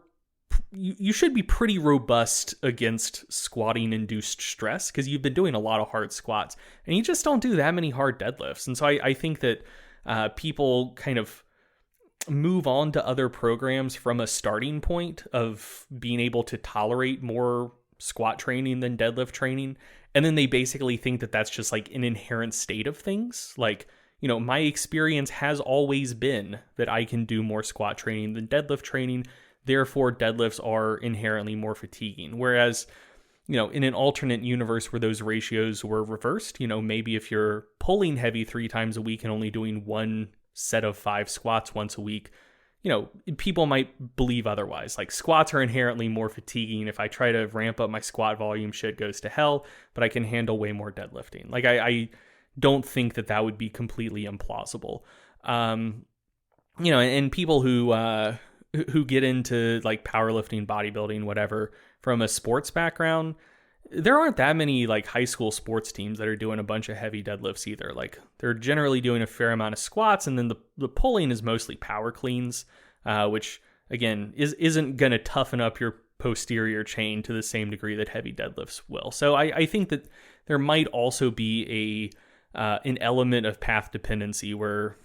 should be pretty robust against squatting induced stress because you've been doing a lot of hard squats and you just don't do that many hard deadlifts. And so I think that people kind of move on to other programs from a starting point of being able to tolerate more squat training than deadlift training. And then they basically think that that's just an inherent state of things. My experience has always been that I can do more squat training than deadlift training. Therefore, deadlifts are inherently more fatiguing. Whereas, in an alternate universe where those ratios were reversed, maybe if you're pulling heavy 3 times a week and only doing 1 set of 5 squats once a week, people might believe otherwise. Squats are inherently more fatiguing. If I try to ramp up my squat volume, shit goes to hell, but I can handle way more deadlifting. I don't think that would be completely implausible. And people who get into powerlifting, bodybuilding, whatever, from a sports background, there aren't that many high school sports teams that are doing a bunch of heavy deadlifts either. They're generally doing a fair amount of squats, and then the pulling is mostly power cleans, which again isn't going to toughen up your posterior chain to the same degree that heavy deadlifts will. So I think that there might also be an element of path dependency where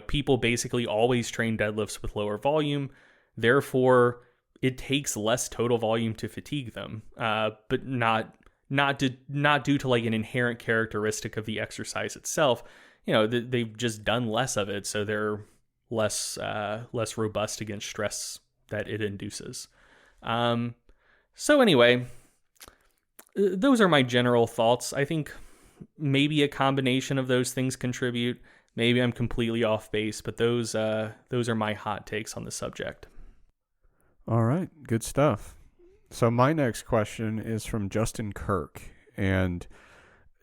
people basically always train deadlifts with lower volume. Therefore, it takes less total volume to fatigue them, but not not due to like an inherent characteristic of the exercise itself. They've just done less of it, so they're less robust against stress that it induces. So anyway, those are my general thoughts. I think maybe a combination of those things contribute. Maybe I'm completely off base, but those are my hot takes on the subject. All right, good stuff. So my next question is from Justin Kirk, and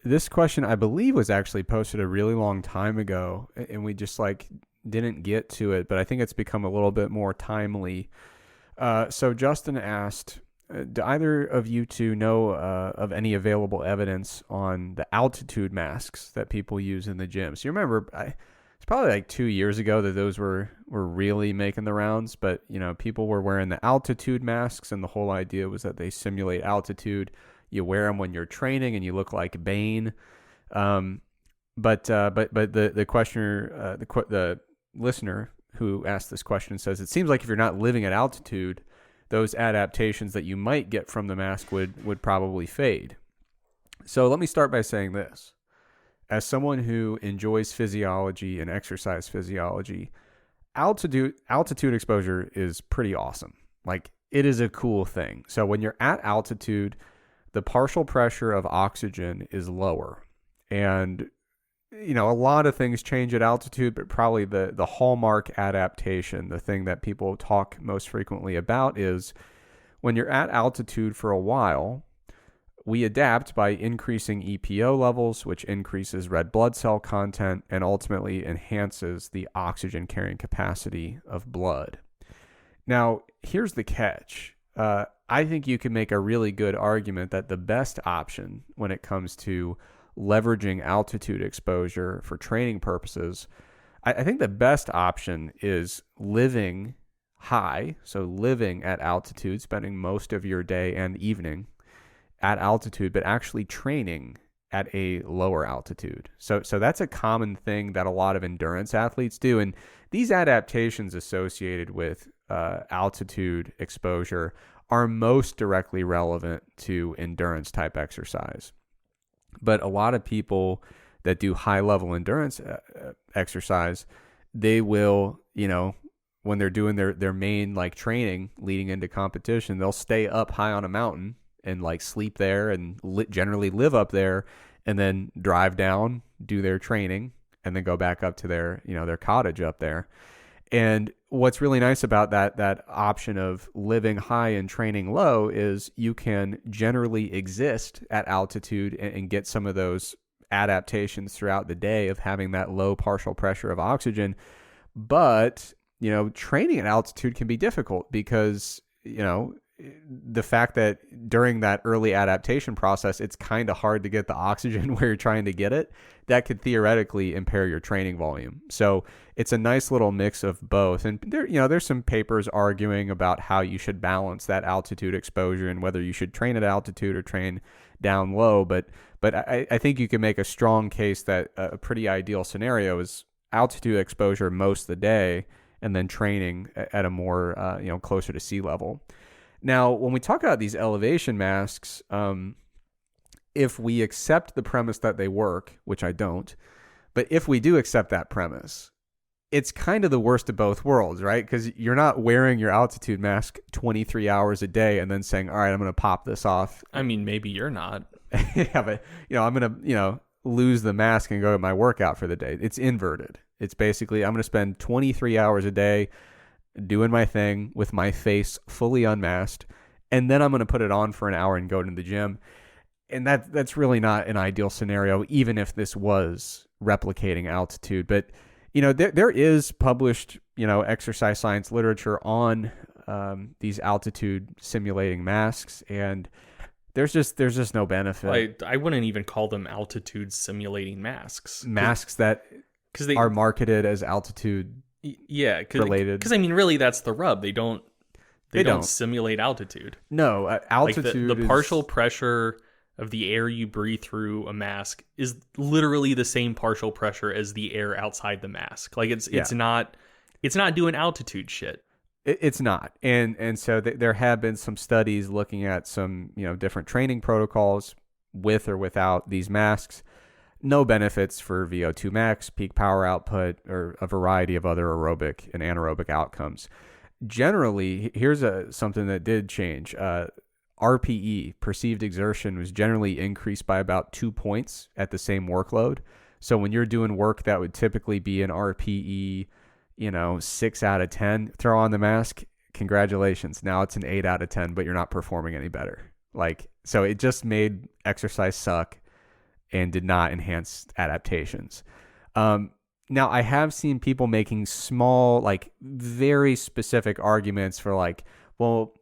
this question I believe was actually posted a really long time ago, and we just didn't get to it, but I think it's become a little bit more timely. So Justin asked, do either of you two know of any available evidence on the altitude masks that people use in the gym? So you remember, it's probably like 2 years ago that those were really making the rounds, but people were wearing the altitude masks, and the whole idea was that they simulate altitude. You wear them when you're training, and you look like Bane. But the questioner, the listener who asked this question says, it seems like if you're not living at altitude, those adaptations that you might get from the mask would probably fade. So let me start by saying this. As someone who enjoys physiology and exercise physiology, altitude exposure is pretty awesome. Like, it is a cool thing. So when you're at altitude, the partial pressure of oxygen is lower. And, a lot of things change at altitude, but probably the hallmark adaptation, the thing that people talk most frequently about, is when you're at altitude for a while, we adapt by increasing EPO levels, which increases red blood cell content and ultimately enhances the oxygen carrying capacity of blood. Now, here's the catch. I think you can make a really good argument that the best option when it comes to leveraging altitude exposure for training purposes, I think the best option is living high, so living at altitude, spending most of your day and evening at altitude, but actually training at a lower altitude. So that's a common thing that a lot of endurance athletes do. And these adaptations associated with altitude exposure are most directly relevant to endurance type exercise. But a lot of people that do high level endurance exercise, they will, when they're doing their main training leading into competition, they'll stay up high on a mountain and sleep there and generally live up there, and then drive down, do their training, and then go back up to their cottage up there. And what's really nice about that option of living high and training low is you can generally exist at altitude and get some of those adaptations throughout the day of having that low partial pressure of oxygen. But, training at altitude can be difficult because, the fact that during that early adaptation process, it's kind of hard to get the oxygen where you're trying to get it. That could theoretically impair your training volume. So it's a nice little mix of both. And there's some papers arguing about how you should balance that altitude exposure and whether you should train at altitude or train down low. But I think you can make a strong case that a pretty ideal scenario is altitude exposure most of the day and then training at a more, closer to sea level. Now, when we talk about these elevation masks, if we accept the premise that they work, which I don't, but if we do accept that premise, it's kind of the worst of both worlds, right? Because you're not wearing your altitude mask 23 hours a day and then saying, all right, I'm going to pop this off. I mean, maybe you're not. Yeah, but, I'm going to, lose the mask and go to my workout for the day. It's inverted. It's basically, I'm going to spend 23 hours a day doing my thing with my face fully unmasked, and then I'm going to put it on for an hour and go to the gym. And that's really not an ideal scenario, even if this was replicating altitude. But, there is published, exercise science literature on these altitude simulating masks, and there's just no benefit. I wouldn't even call them altitude simulating masks. Masks that they are marketed as altitude related. Because really, that's the rub. They don't simulate altitude. No, altitude. The partial pressure of the air you breathe through a mask is literally the same partial pressure as the air outside the mask. It's not doing altitude shit. It's not, and so there have been some studies looking at some different training protocols with or without these masks. No benefits for VO2 max, peak power output, or a variety of other aerobic and anaerobic outcomes. Generally, here's something that did change. RPE, perceived exertion, was generally increased by about 2 points at the same workload. So when you're doing work that would typically be an RPE, 6 out of 10, throw on the mask, congratulations. Now it's an 8 out of 10, but you're not performing any better. So it just made exercise suck and did not enhance adaptations. Now, I have seen people making small, very specific arguments for well,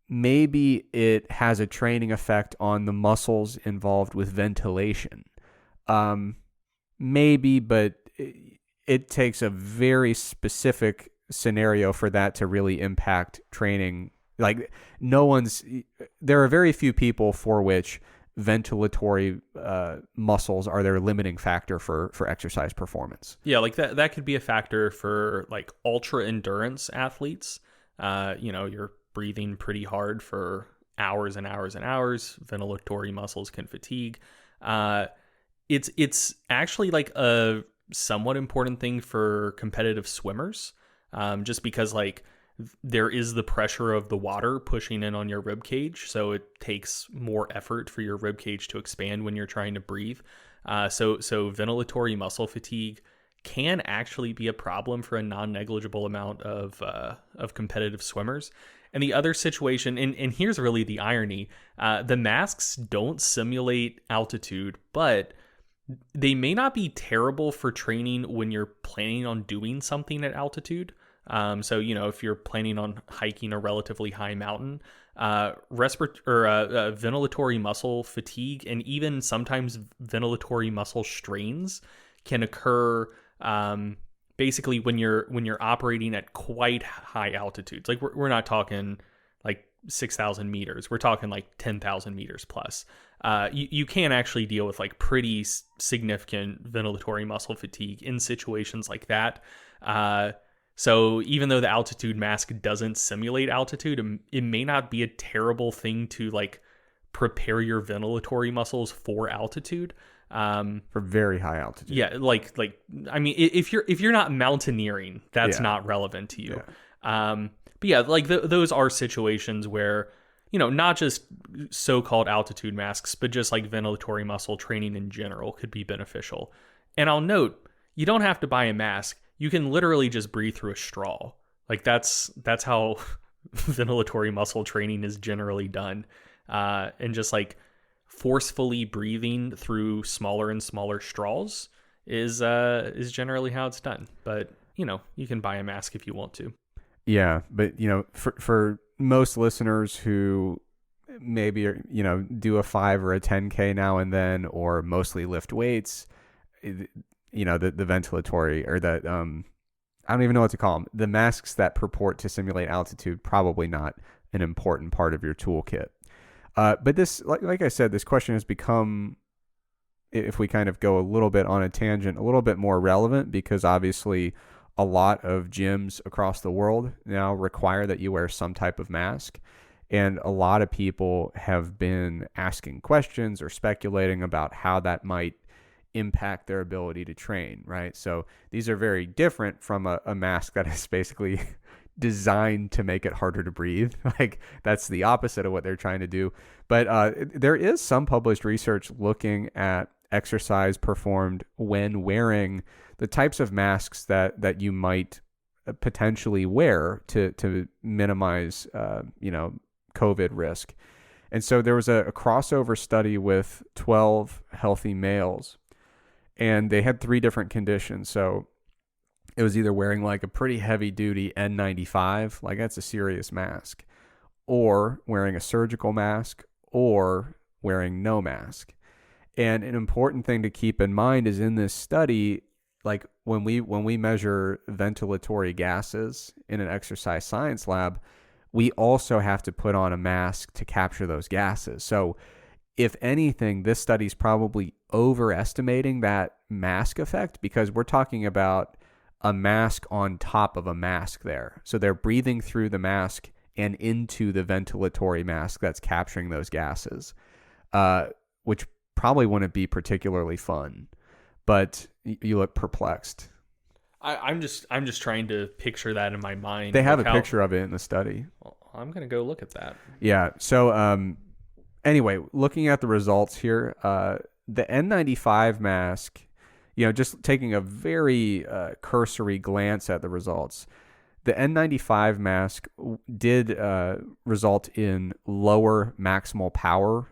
maybe it has a training effect on the muscles involved with ventilation. Maybe, but it takes a very specific scenario for that to really impact training. There are very few people for which ventilatory muscles are their limiting factor for exercise performance. Yeah, that could be a factor for ultra endurance athletes. You're breathing pretty hard for hours and hours and hours. Ventilatory muscles can fatigue. It's actually a somewhat important thing for competitive swimmers, just because there is the pressure of the water pushing in on your rib cage, so it takes more effort for your rib cage to expand when you're trying to breathe. So ventilatory muscle fatigue can actually be a problem for a non-negligible amount of competitive swimmers. And the other situation, and here's really the irony, the masks don't simulate altitude, but they may not be terrible for training when you're planning on doing something at altitude. So, if you're planning on hiking a relatively high mountain, ventilatory muscle fatigue and even sometimes ventilatory muscle strains can occur basically when you're operating at quite high altitudes. We're not talking 6,000 meters. We're talking 10,000 meters plus. You can actually deal with pretty significant ventilatory muscle fatigue in situations like that. So even though the altitude mask doesn't simulate altitude, it may not be a terrible thing to prepare your ventilatory muscles for altitude. For very high altitude. Yeah, if you're not mountaineering, that's not relevant to you. Yeah. But yeah, those are situations where not just so-called altitude masks, but just ventilatory muscle training in general could be beneficial. And I'll note, you don't have to buy a mask. You can literally just breathe through a straw. That's how ventilatory muscle training is generally done. And just forcefully breathing through smaller and smaller straws is generally how it's done. But you can buy a mask if you want to. Yeah, but for most listeners who maybe do a 5 or a 10K now and then, or mostly lift weights, the ventilatory or the I don't even know what to call them. The masks that purport to simulate altitude, probably not an important part of your toolkit. But this, like I said, this question has become, if we kind of go a little bit on a tangent, a little bit more relevant, because obviously a lot of gyms across the world now require that you wear some type of mask. And a lot of people have been asking questions or speculating about how that might impact their ability to train, right? So these are very different from a mask that is basically designed to make it harder to breathe. That's the opposite of what they're trying to do. But there is some published research looking at exercise performed when wearing the types of masks that you might potentially wear to minimize COVID risk. And so there was a crossover study with 12 healthy males, and they had 3 different conditions. So it was either wearing a pretty heavy duty N95, that's a serious mask, or wearing a surgical mask, or wearing no mask. And an important thing to keep in mind is in this study, when we measure ventilatory gases in an exercise science lab, we also have to put on a mask to capture those gases. So if anything, this study is probably overestimating that mask effect, because we're talking about a mask on top of a mask there. So they're breathing through the mask and into the ventilatory mask that's capturing those gases. which probably wouldn't be particularly fun. But you look perplexed. I'm just trying to picture that in my mind. They have a picture of it in the study. Well, I'm gonna go look at that. Yeah. So anyway, looking at the results here, the N95 mask, just taking a very cursory glance at the results, the N95 mask did result in lower maximal power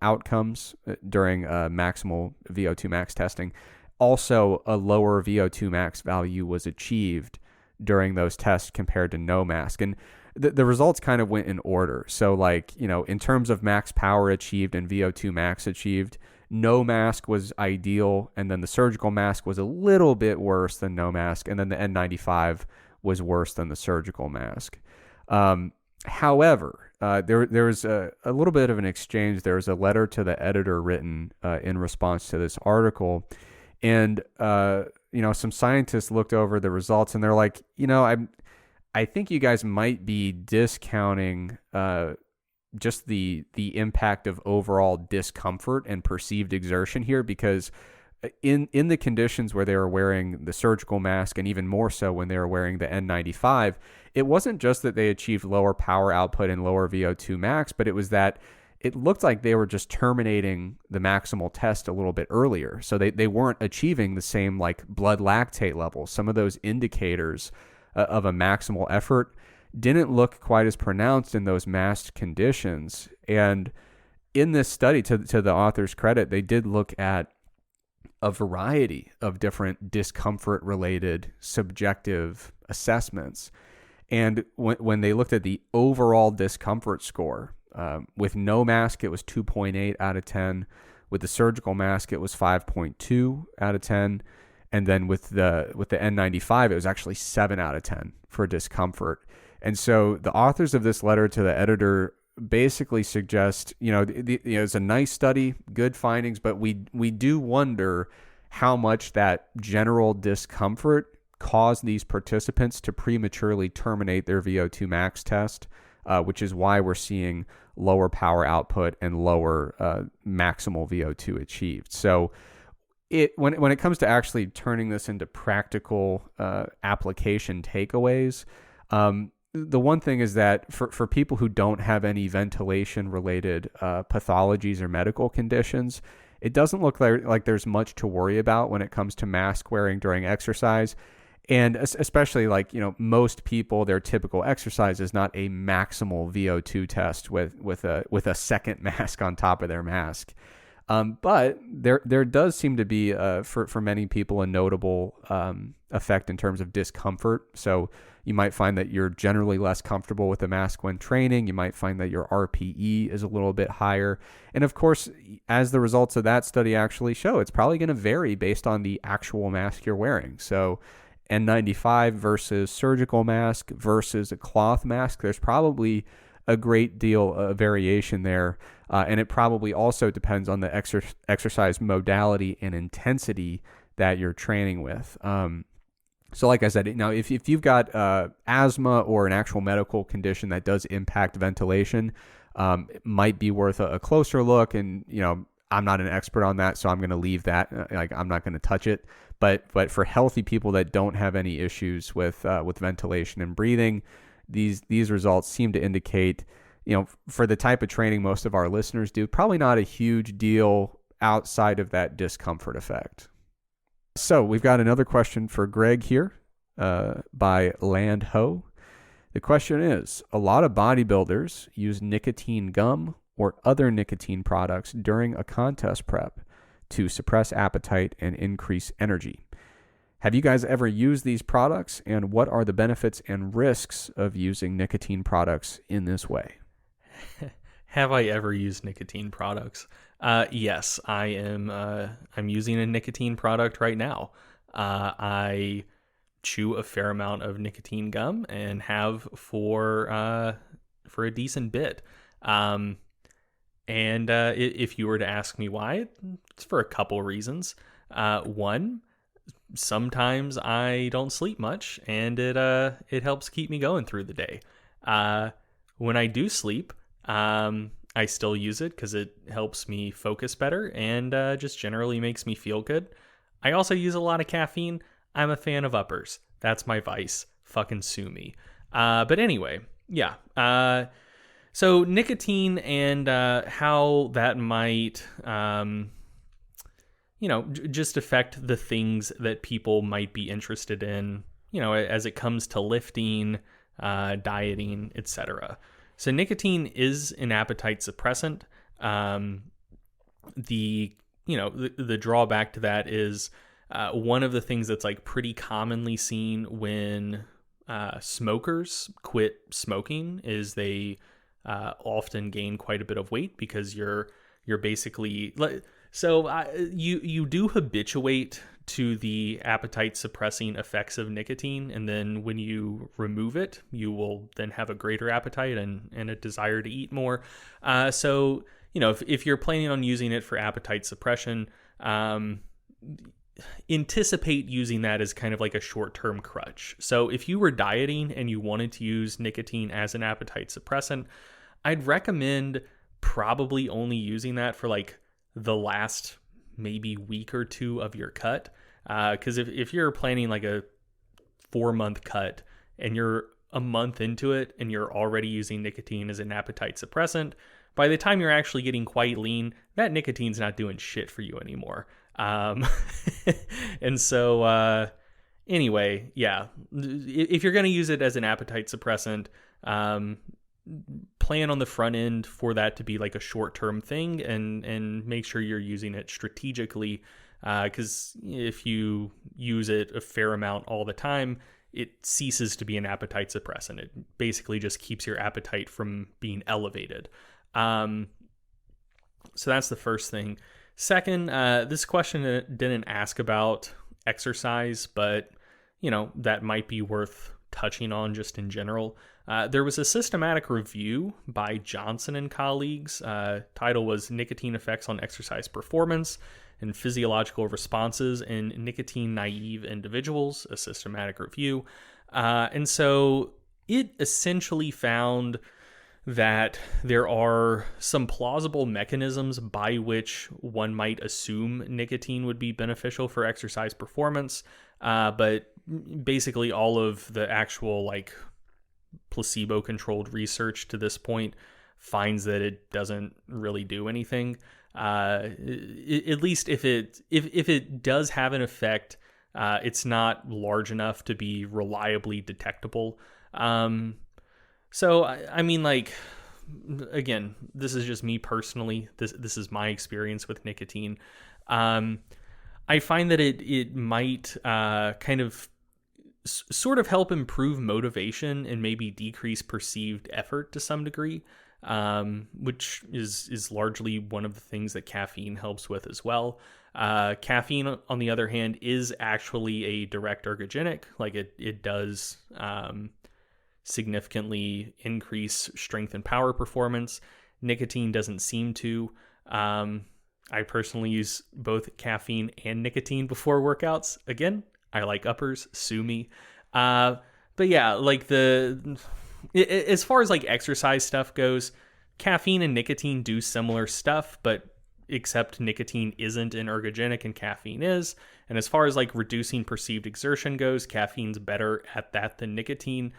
outcomes during maximal VO2 max testing. Also, a lower VO2 max value was achieved during those tests compared to no mask. And the results kind of went in order. So in terms of max power achieved and VO2 max achieved, no mask was ideal. And then the surgical mask was a little bit worse than no mask. And then the N95 was worse than the surgical mask. However, there was a little bit of an exchange. There was a letter to the editor written in response to this article. And, some scientists looked over the results and they're like, I think you guys might be discounting just the impact of overall discomfort and perceived exertion here, because in the conditions where they were wearing the surgical mask, and even more so when they were wearing the N95, it wasn't just that they achieved lower power output and lower VO2 max, but it was that it looked like they were just terminating the maximal test a little bit earlier. So they weren't achieving the same blood lactate levels. Some of those indicators of a maximal effort didn't look quite as pronounced in those masked conditions. And in this study, to the author's credit, they did look at a variety of different discomfort-related subjective assessments. And when they looked at the overall discomfort score, with no mask, it was 2.8 out of 10. With the surgical mask, it was 5.2 out of 10. And then with the N95, it was actually 7 out of 10 for discomfort. And so the authors of this letter to the editor basically suggest, it's a nice study, good findings, but we do wonder how much that general discomfort caused these participants to prematurely terminate their VO2 max test, which is why we're seeing lower power output and lower maximal VO2 achieved. So when it comes to actually turning this into practical application takeaways, the one thing is that for people who don't have any ventilation related pathologies or medical conditions, it doesn't look like there's much to worry about when it comes to mask wearing during exercise. And especially most people, their typical exercise is not a maximal VO2 test with a second mask on top of their mask. But there does seem to be for many people a notable effect in terms of discomfort. So you might find that you're generally less comfortable with the mask when training. You might find that your RPE is a little bit higher. And of course, as the results of that study actually show, it's probably going to vary based on the actual mask you're wearing. So N95 versus surgical mask versus a cloth mask, there's probably a great deal of variation there. And it probably also depends on the exercise modality and intensity that you're training with. So like I said, now if you've got asthma or an actual medical condition that does impact ventilation, it might be worth a closer look. And, I'm not an expert on that, so I'm going to leave that. I'm not going to touch it. But for healthy people that don't have any issues with ventilation and breathing, these results seem to indicate, for the type of training most of our listeners do, probably not a huge deal outside of that discomfort effect. So we've got another question for Greg here by Land Ho. The question is, a lot of bodybuilders use nicotine gum or other nicotine products during a contest prep to suppress appetite and increase energy. Have you guys ever used these products, and what are the benefits and risks of using nicotine products in this way? Have I ever used nicotine products? Yes, I am. I'm using a nicotine product right now. I chew a fair amount of nicotine gum and have for a decent bit. And if you were to ask me why, it's for a couple reasons. One, sometimes I don't sleep much, and it helps keep me going through the day. When I do sleep, I still use it because it helps me focus better and just generally makes me feel good. I also use a lot of caffeine. I'm a fan of uppers. That's my vice. Fucking sue me. But anyway, yeah. So nicotine and how that might, just affect the things that people might be interested in, as it comes to lifting, dieting, etc. So nicotine is an appetite suppressant. The drawback to that is one of the things that's like pretty commonly seen when smokers quit smoking is they often gain quite a bit of weight because you're basically you do habituate to the appetite suppressing effects of nicotine, and then when you remove it, you will then have a greater appetite and a desire to eat more. If you're planning on using it for appetite suppression, anticipate using that as kind of like a short-term crutch. So if you were dieting and you wanted to use nicotine as an appetite suppressant, I'd recommend probably only using that for like the last maybe week or two of your cut. Because if you're planning like a 4-month cut and you're a month into it and you're already using nicotine as an appetite suppressant, by the time you're actually getting quite lean, that nicotine's not doing shit for you anymore. And so, anyway, yeah, if you're going to use it as an appetite suppressant, plan on the front end for that to be like a short-term thing and make sure you're using it strategically. Because if you use it a fair amount all the time, it ceases to be an appetite suppressant. It basically just keeps your appetite from being elevated. So that's the first thing. Second, this question didn't ask about exercise, but, that might be worth touching on just in general. There was a systematic review by Johnson and colleagues. Title was Nicotine Effects on Exercise Performance and Physiological Responses in Nicotine-Naive Individuals, a systematic review. And so it essentially found that there are some plausible mechanisms by which one might assume nicotine would be beneficial for exercise performance, but basically all of the actual placebo-controlled research to this point finds that it doesn't really do anything. At least if it does have an effect, it's not large enough to be reliably detectable. So, I mean, again, this is just me personally. This is my experience with nicotine. I find that it might kind of sort of help improve motivation and maybe decrease perceived effort to some degree, which is largely one of the things that caffeine helps with as well. Caffeine, on the other hand, is actually a direct ergogenic. It does significantly increase strength and power performance. Nicotine doesn't seem to. I personally use both caffeine and nicotine before workouts. Again, I like uppers, sue me. But yeah, as far as exercise stuff goes, caffeine and nicotine do similar stuff, but except nicotine isn't an ergogenic and caffeine is. And as far as reducing perceived exertion goes, caffeine's better at that than nicotine.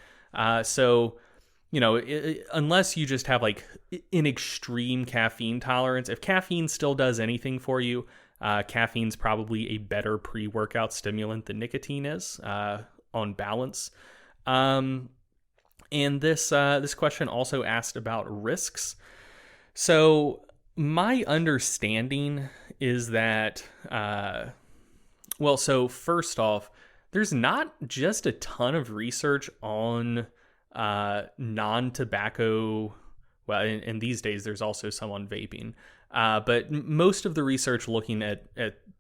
So, unless you just have an extreme caffeine tolerance, if caffeine still does anything for you, caffeine's probably a better pre-workout stimulant than nicotine is, on balance. And this question also asked about risks. So my understanding is that, so first off, there's not just a ton of research on non-tobacco. Well, and these days there's also some on vaping. But most of the research looking at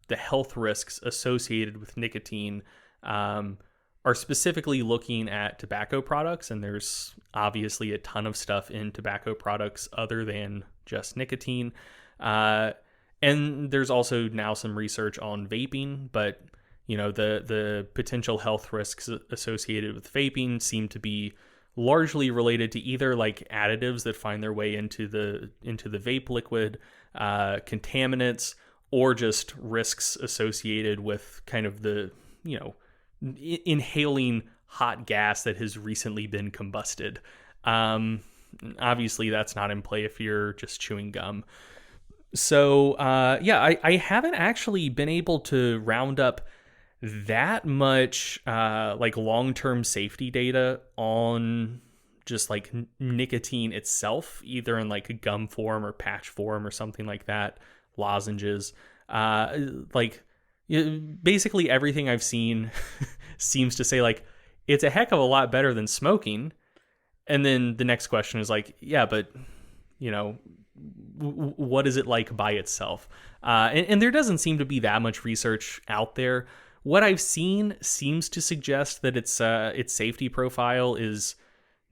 the health risks associated with nicotine are specifically looking at tobacco products. And there's obviously a ton of stuff in tobacco products other than just nicotine. And there's also now some research on vaping, but the potential health risks associated with vaping seem to be largely related to either like additives that find their way into the vape liquid, contaminants, or just risks associated with kind of the, inhaling hot gas that has recently been combusted. Obviously, that's not in play if you're just chewing gum. So, I haven't actually been able to round up that much like long-term safety data on just like nicotine itself, either in like a gum form or patch form or something like that, lozenges. Basically everything I've seen seems to say like it's a heck of a lot better than smoking. And then the next question is like, yeah, but what is it like by itself? And there doesn't seem to be that much research out there. What I've seen seems to suggest that its safety profile is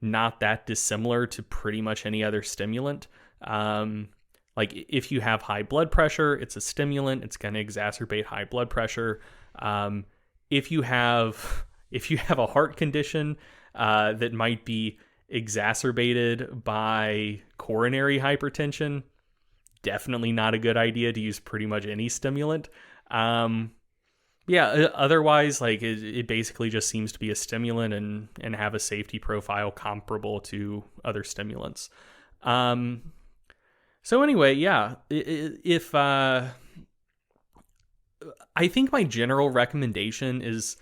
not that dissimilar to pretty much any other stimulant. Like if you have high blood pressure, it's a stimulant. It's going to exacerbate high blood pressure. If you have a heart condition that might be exacerbated by coronary hypertension, definitely not a good idea to use pretty much any stimulant. Otherwise, like it basically just seems to be a stimulant and have a safety profile comparable to other stimulants. So anyway, if I think my general recommendation is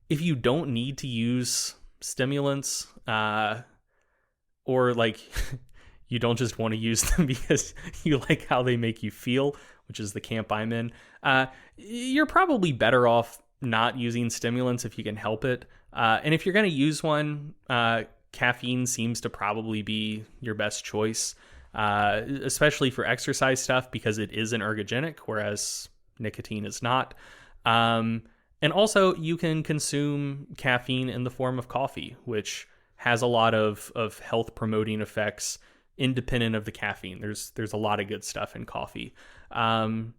if you don't need to use stimulants, or like you don't just want to use them because you like how they make you feel, which is the camp I'm in, you're probably better off not using stimulants if you can help it. And if you're going to use one, caffeine seems to probably be your best choice, especially for exercise stuff because it is an ergogenic, whereas nicotine is not. And also you can consume caffeine in the form of coffee, which has a lot of health promoting effects independent of the caffeine. There's a lot of good stuff in coffee. Those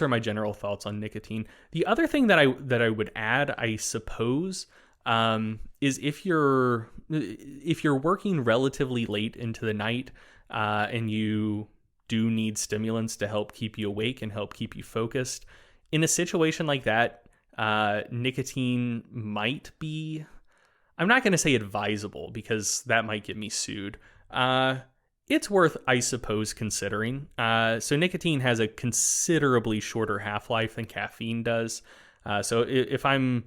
are my general thoughts on nicotine. The other thing that I would add, I suppose, is if you're working relatively late into the night, and you do need stimulants to help keep you awake and help keep you focused, in a situation like that, nicotine might be, I'm not going to say advisable because that might get me sued. It's worth, I suppose, considering. So nicotine has a considerably shorter half-life than caffeine does. So if I'm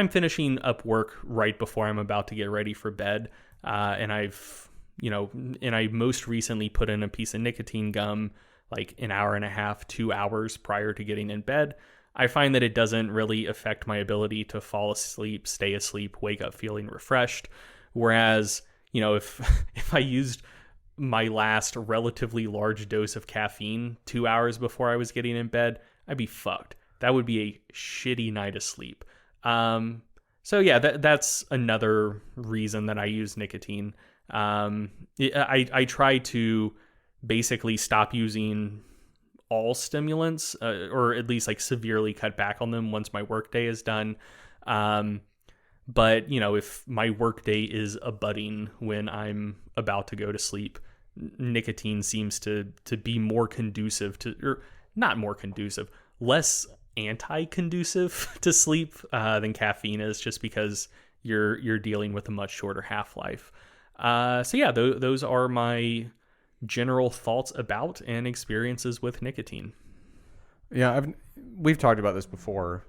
finishing up work right before I'm about to get ready for bed, and I most recently put in a piece of nicotine gum like an hour and a half, 2 hours prior to getting in bed, I find that it doesn't really affect my ability to fall asleep, stay asleep, wake up feeling refreshed. Whereas, if I used my last relatively large dose of caffeine 2 hours before I was getting in bed, I'd be fucked. That would be a shitty night of sleep. That's another reason that I use nicotine. I try to basically stop using all stimulants, or at least like severely cut back on them once my workday is done. But if my workday is abutting when I'm about to go to sleep, nicotine seems to be more conducive to, or not more conducive, less anti-conducive to sleep than caffeine is, just because you're dealing with a much shorter half-life. Those are my general thoughts about and experiences with nicotine. Yeah, we've talked about this before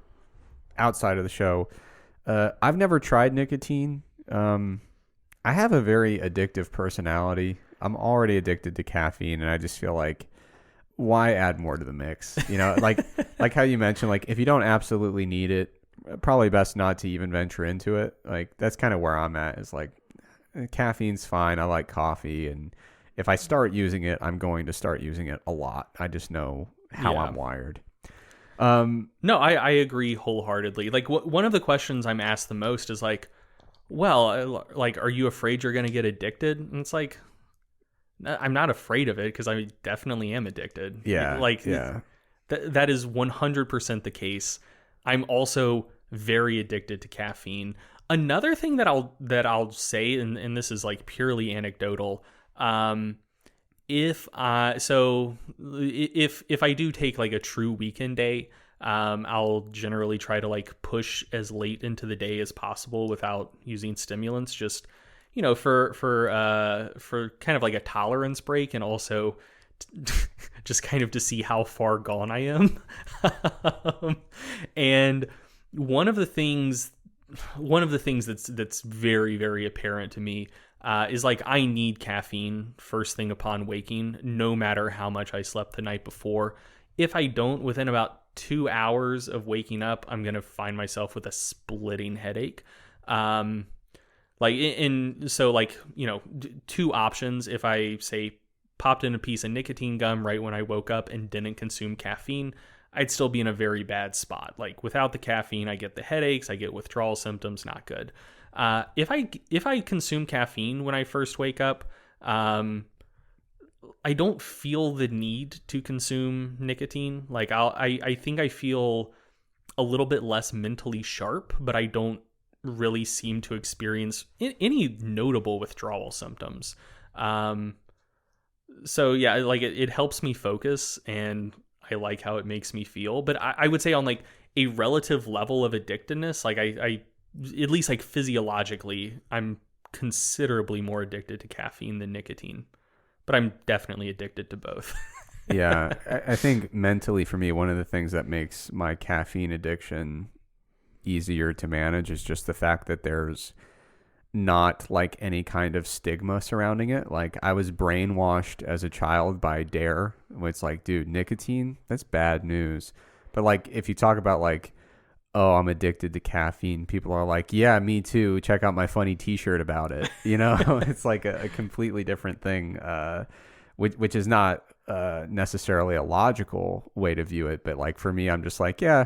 outside of the show. I've never tried nicotine. I have a very addictive personality. I'm already addicted to caffeine, and I just feel like, why add more to the mix? Like how you mentioned, like if you don't absolutely need it, probably best not to even venture into it. Like that's kind of where I'm at. Is like caffeine's fine. I like coffee, and if I start using it, I'm going to start using it a lot. I just know how I'm wired. No, I agree wholeheartedly. Like one of the questions I'm asked the most is like, well, like, are you afraid you're going to get addicted? And it's like, I'm not afraid of it because I definitely am addicted. Yeah. That is 100% the case. I'm also very addicted to caffeine. Another thing that I'll say, and this is like purely anecdotal, if I do take like a true weekend day, I'll generally try to like push as late into the day as possible without using stimulants, just for kind of like a tolerance break, and also just kind of to see how far gone I am. And one of the things that's very, very apparent to me is like I need caffeine first thing upon waking, no matter how much I slept the night before. If I don't, within about 2 hours of waking up, I'm going to find myself with a splitting headache. So two options. If I say popped in a piece of nicotine gum right when I woke up and didn't consume caffeine, I'd still be in a very bad spot. Like without the caffeine, I get the headaches, I get withdrawal symptoms, not good. If I consume caffeine when I first wake up, I don't feel the need to consume nicotine. Like I think I feel a little bit less mentally sharp, but I don't really seem to experience any notable withdrawal symptoms. So yeah, like it helps me focus, and I like how it makes me feel. But I would say on like a relative level of addictedness, like I at least like physiologically, I'm considerably more addicted to caffeine than nicotine. But I'm definitely addicted to both. Yeah, I think mentally for me, one of the things that makes my caffeine addiction easier to manage is just the fact that there's not like any kind of stigma surrounding it. Like I was brainwashed as a child by Dare. It's like, dude, nicotine, that's bad news. But like if you talk about like, oh, I'm addicted to caffeine, people are like, yeah, me too. Check out my funny t-shirt about it. It's like a completely different thing, which is not necessarily a logical way to view it. But like for me, I'm just like, yeah,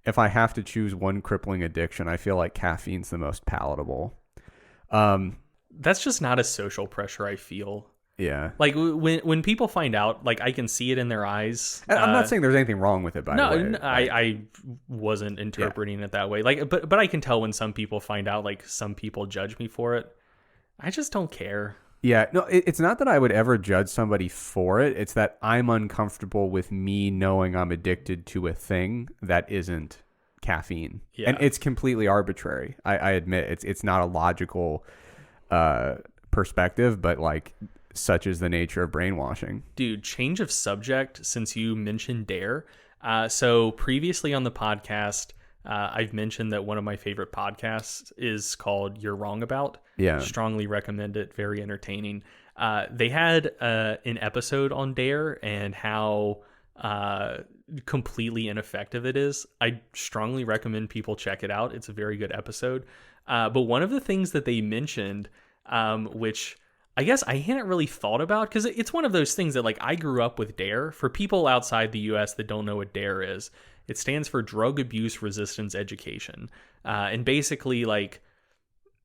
if I have to choose one crippling addiction, I feel like caffeine's the most palatable. That's just not a social pressure I feel. Yeah. Like when people find out, like I can see it in their eyes. I'm not saying there's anything wrong with it, by the way. No, I wasn't interpreting it that way. Like, but I can tell when some people find out, like some people judge me for it. I just don't care. Yeah, no, it's not that I would ever judge somebody for it. It's that I'm uncomfortable with me knowing I'm addicted to a thing that isn't caffeine. Yeah. And it's completely arbitrary. I admit it's not a logical perspective, but like such is the nature of brainwashing. Dude, change of subject since you mentioned Dare. So previously on the podcast, I've mentioned that one of my favorite podcasts is called You're Wrong About. Yeah. Strongly recommend it. Very entertaining. They had an episode on Dare and how completely ineffective it is. I strongly recommend people check it out. It's a very good episode. But one of the things that they mentioned, which I guess I hadn't really thought about, because it's one of those things that like I grew up with Dare. For people outside the US that don't know what Dare is, it stands for Drug Abuse Resistance Education. And basically like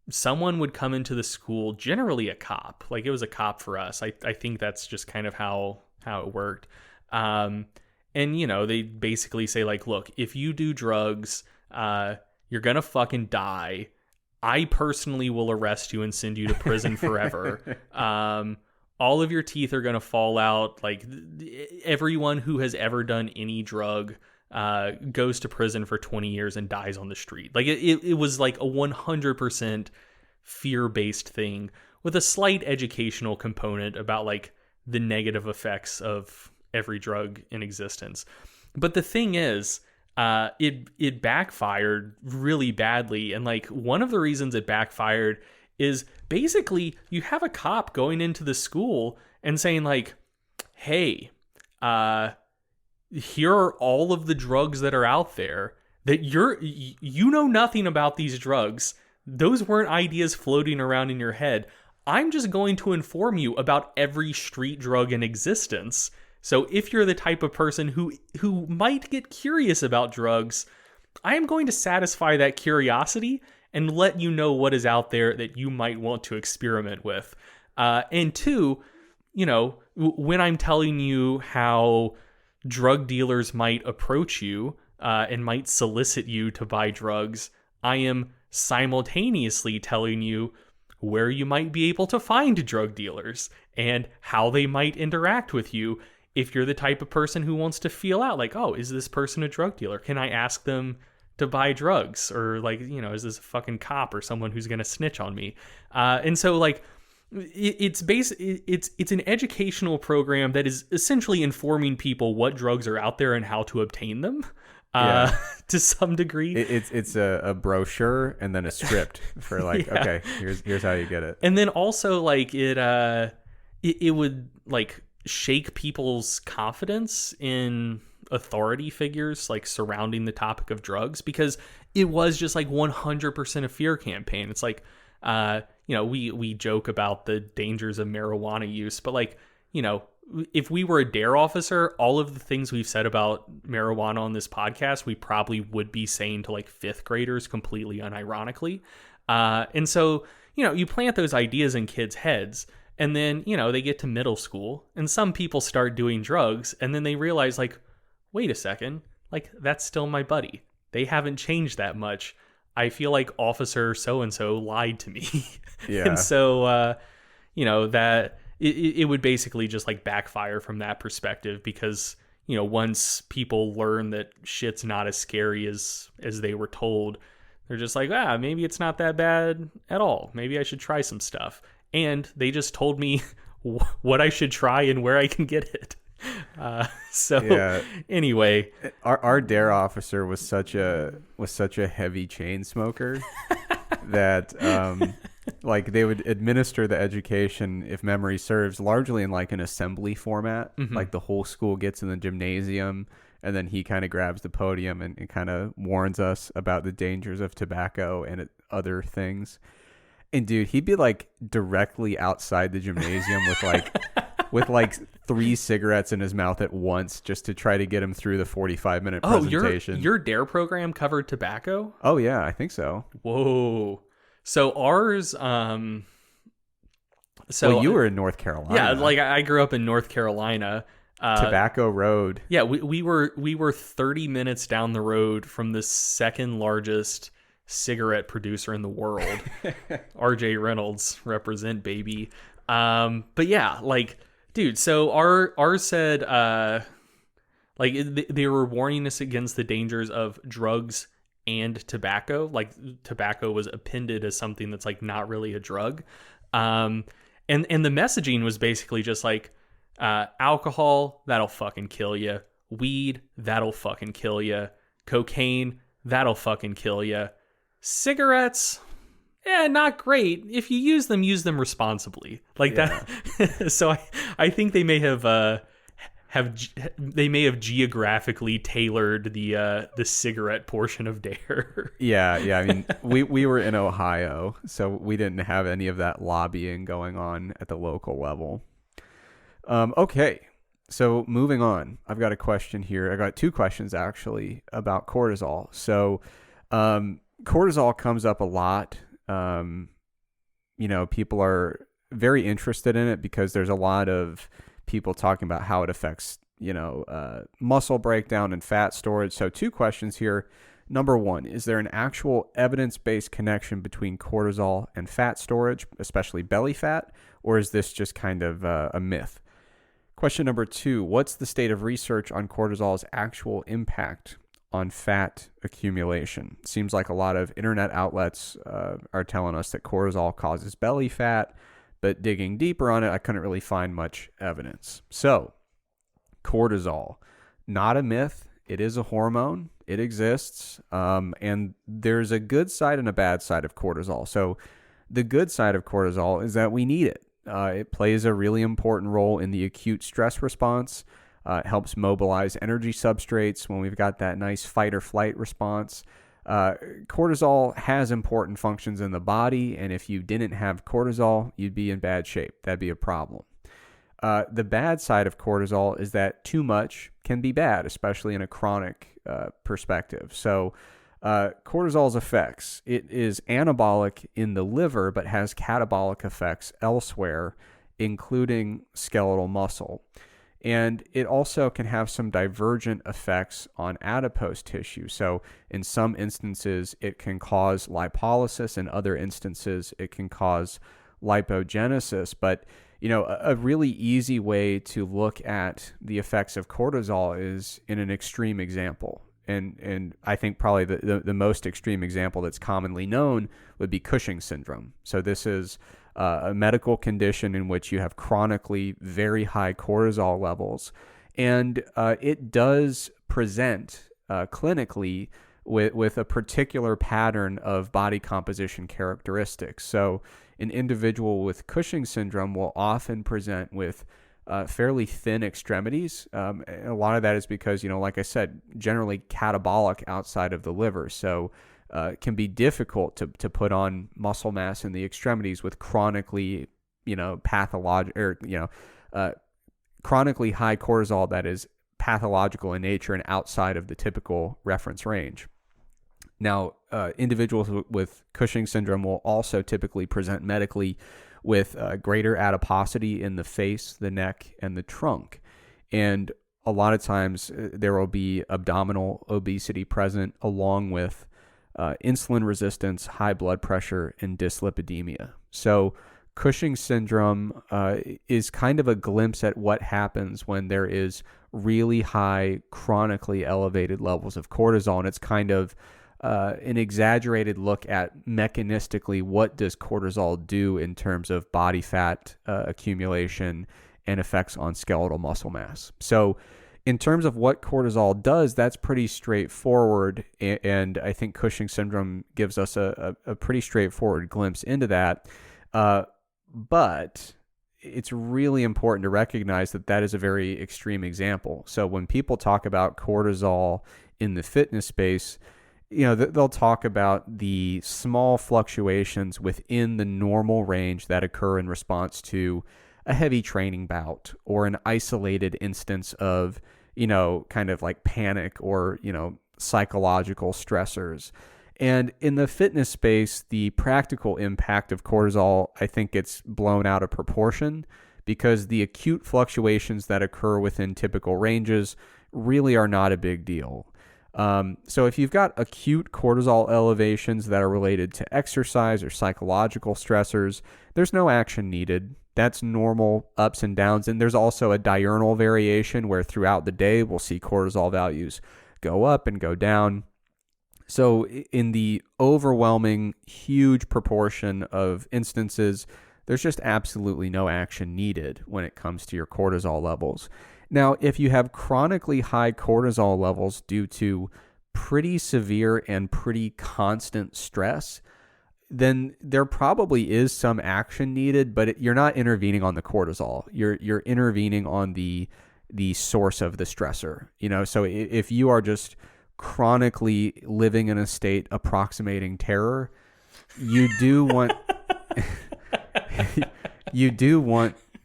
someone would come into the school, generally a cop, like it was a cop for us. I think that's just kind of how it worked. And they basically say like, look, if you do drugs, you're going to fucking die. I personally will arrest you and send you to prison forever. All of your teeth are going to fall out. Like everyone who has ever done any drug goes to prison for 20 years and dies on the street. Like it was like a 100% fear-based thing with a slight educational component about like the negative effects of every drug in existence. But the thing is, it backfired really badly. And like one of the reasons it backfired is basically you have a cop going into the school and saying like, hey, here are all of the drugs that are out there that you know nothing about these drugs. Those weren't ideas floating around in your head. I'm just going to inform you about every street drug in existence. So if you're the type of person who might get curious about drugs, I am going to satisfy that curiosity and let you know what is out there that you might want to experiment with. And two, when I'm telling you how drug dealers might approach you and might solicit you to buy drugs, I am simultaneously telling you where you might be able to find drug dealers and how they might interact with you if you're the type of person who wants to feel out like, oh, is this person a drug dealer? Can I ask them to buy drugs? Or like, is this a fucking cop or someone who's going to snitch on me? And so like, it's an educational program that is essentially informing people what drugs are out there and how to obtain them. To some degree, it's a brochure and then a script for like, okay, here's how you get it. And then also like it would like shake people's confidence in authority figures like surrounding the topic of drugs, because it was just like 100% a fear campaign. It's like, we joke about the dangers of marijuana use, but like, if we were a DARE officer, all of the things we've said about marijuana on this podcast, we probably would be saying to like 5th graders completely unironically. And so, you plant those ideas in kids' heads, and then, they get to middle school and some people start doing drugs, and then they realize like, wait a second, like that's still my buddy. They haven't changed that much. I feel like officer so-and-so lied to me. Yeah. And so, that it would basically just like backfire from that perspective, because, once people learn that shit's not as scary as they were told, they're just like, maybe it's not that bad at all. Maybe I should try some stuff. And they just told me what I should try and where I can get it. Anyway, our DARE officer was such a heavy chain smoker that like they would administer the education, if memory serves, largely in like an assembly format. Mm-hmm. Like the whole school gets in the gymnasium, and then he kind of grabs the podium and kind of warns us about the dangers of tobacco and other things. And dude, he'd be like directly outside the gymnasium with like 3 cigarettes in his mouth at once, just to try to get him through the 45-minute presentation. Your DARE program covered tobacco? Oh yeah, I think so. Whoa. So ours, well, you were in North Carolina. Yeah, like I grew up in North Carolina. Tobacco Road. Yeah, we were 30 minutes down the road from the second largest cigarette producer in the world. RJ Reynolds, represent, baby. But yeah, like, dude, so ours said, like they were warning us against the dangers of drugs and tobacco. Like tobacco was appended as something that's like not really a drug. And the messaging was basically just like, alcohol, that'll fucking kill you. Weed, that'll fucking kill you. Cocaine, that'll fucking kill you. Cigarettes, not great. If you use them responsibly. Like that. So I think they may have geographically tailored the cigarette portion of DARE. Yeah. I mean, we were in Ohio, so we didn't have any of that lobbying going on at the local level. Okay, so moving on. I've got a question here. I got 2 questions actually about cortisol. So, cortisol comes up a lot. People are very interested in it because there's a lot of people talking about how it affects, muscle breakdown and fat storage. So 2 questions here. Number 1, is there an actual evidence-based connection between cortisol and fat storage, especially belly fat, or is this just kind of a myth? Question number 2, what's the state of research on cortisol's actual impact on fat accumulation? Seems like a lot of internet outlets are telling us that cortisol causes belly fat, but digging deeper on it, I couldn't really find much evidence. So, cortisol, not a myth. It is a hormone. It exists. And there's a good side and a bad side of cortisol. So, the good side of cortisol is that we need it. It plays a really important role in the acute stress response. It helps mobilize energy substrates when we've got that nice fight or flight response. Cortisol has important functions in the body, and if you didn't have cortisol, you'd be in bad shape. That'd be a problem. The bad side of cortisol is that too much can be bad, especially in a chronic perspective. So cortisol's effects, it is anabolic in the liver, but has catabolic effects elsewhere, including skeletal muscle. And it also can have some divergent effects on adipose tissue. So in some instances, it can cause lipolysis. In other instances, it can cause lipogenesis. But, a really easy way to look at the effects of cortisol is in an extreme example. And I think probably the most extreme example that's commonly known would be Cushing's syndrome. So this is a medical condition in which you have chronically very high cortisol levels. And it does present clinically with a particular pattern of body composition characteristics. So an individual with Cushing's syndrome will often present with fairly thin extremities. A lot of that is because, like I said, generally catabolic outside of the liver. So it can be difficult to put on muscle mass in the extremities with chronically, chronically high cortisol that is pathological in nature and outside of the typical reference range. Now, individuals with Cushing's syndrome will also typically present medically with greater adiposity in the face, the neck, and the trunk. And a lot of times there will be abdominal obesity present along with insulin resistance, high blood pressure, and dyslipidemia. So Cushing's syndrome is kind of a glimpse at what happens when there is really high, chronically elevated levels of cortisol. And it's kind of an exaggerated look at mechanistically what does cortisol do in terms of body fat accumulation and effects on skeletal muscle mass. So in terms of what cortisol does, that's pretty straightforward, and I think Cushing's syndrome gives us a pretty straightforward glimpse into that. But it's really important to recognize that is a very extreme example. So when people talk about cortisol in the fitness space, they'll talk about the small fluctuations within the normal range that occur in response to a heavy training bout or an isolated instance of, kind of like panic or, psychological stressors. And in the fitness space, the practical impact of cortisol, I think, gets blown out of proportion because the acute fluctuations that occur within typical ranges really are not a big deal. So if you've got acute cortisol elevations that are related to exercise or psychological stressors, there's no action needed. That's normal ups and downs. And there's also a diurnal variation where throughout the day, we'll see cortisol values go up and go down. So in the overwhelming, huge proportion of instances, there's just absolutely no action needed when it comes to your cortisol levels. Now, if you have chronically high cortisol levels due to pretty severe and pretty constant stress, then there probably is some action needed, but you're not intervening on the cortisol. You're intervening on the source of the stressor. So if you are just chronically living in a state approximating terror, you do want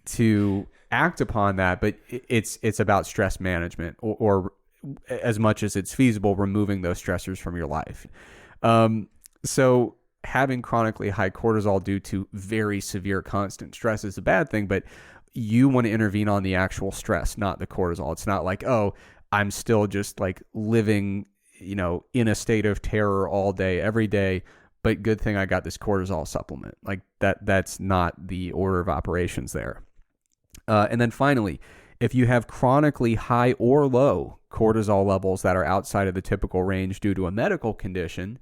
to act upon that, but it's about stress management or as much as it's feasible, removing those stressors from your life. So having chronically high cortisol due to very severe constant stress is a bad thing, but you want to intervene on the actual stress, not the cortisol. It's not like, oh, I'm still just like living, in a state of terror all day, every day, but good thing I got this cortisol supplement. Like that's not the order of operations there. And then finally, if you have chronically high or low cortisol levels that are outside of the typical range due to a medical condition,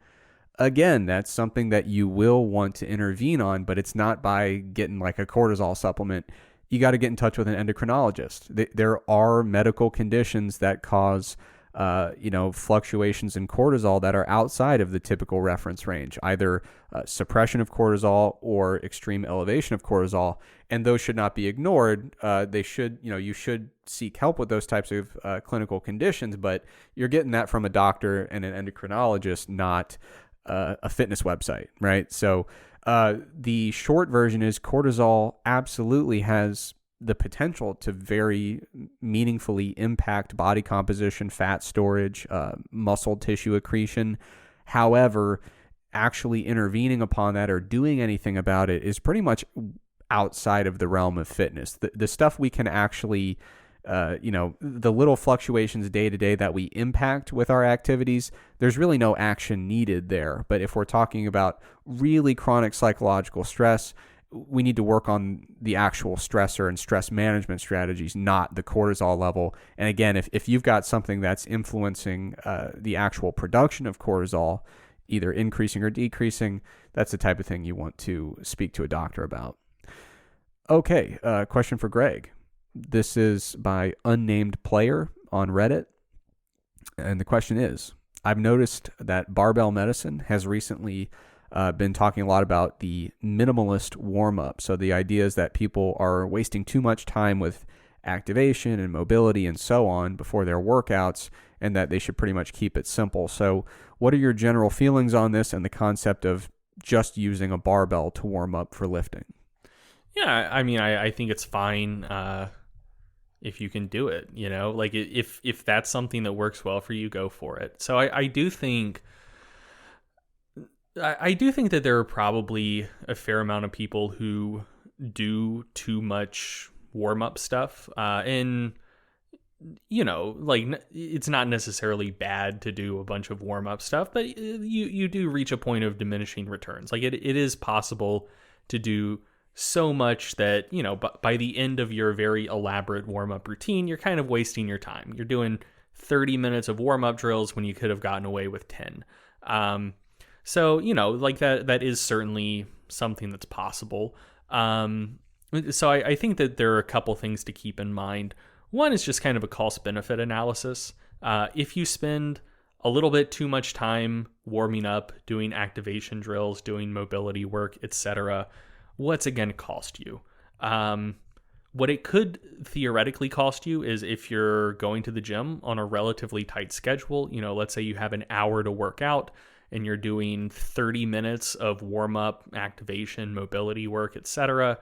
again, that's something that you will want to intervene on, but it's not by getting like a cortisol supplement. You got to get in touch with an endocrinologist. There are medical conditions that cause fluctuations in cortisol that are outside of the typical reference range, either suppression of cortisol or extreme elevation of cortisol, and those should not be ignored. You should seek help with those types of clinical conditions, but you're getting that from a doctor and an endocrinologist, not a fitness website, right? So the short version is cortisol absolutely has the potential to very meaningfully impact body composition, fat storage, muscle tissue accretion. However, actually intervening upon that or doing anything about it is pretty much outside of the realm of fitness. The stuff we can actually the little fluctuations day to day that we impact with our activities, there's really no action needed there. But if we're talking about really chronic psychological stress, we need to work on the actual stressor and stress management strategies, not the cortisol level. And again, if you've got something that's influencing the actual production of cortisol, either increasing or decreasing, that's the type of thing you want to speak to a doctor about. Okay, question for Greg. This is by Unnamed Player on Reddit. And the question is, I've noticed that barbell medicine has recently been talking a lot about the minimalist warm-up. So the idea is that people are wasting too much time with activation and mobility and so on before their workouts, and that they should pretty much keep it simple. So what are your general feelings on this and the concept of just using a barbell to warm up for lifting? Yeah, I mean, I think it's fine if you can do it, like if that's something that works well for you, go for it. So I do think that there are probably a fair amount of people who do too much warm-up stuff. And, like it's not necessarily bad to do a bunch of warm-up stuff, but you do reach a point of diminishing returns. Like it is possible to do so much that, by the end of your very elaborate warm-up routine, you're kind of wasting your time. You're doing 30 minutes of warm-up drills when you could have gotten away with 10. So, like that is certainly something that's possible. So I think that there are a couple things to keep in mind. One is just kind of a cost-benefit analysis. If you spend a little bit too much time warming up, doing activation drills, doing mobility work, etc., what's it going to cost you? What it could theoretically cost you is if you're going to the gym on a relatively tight schedule, let's say you have an hour to work out and you're doing 30 minutes of warm-up, activation, mobility work, etc.,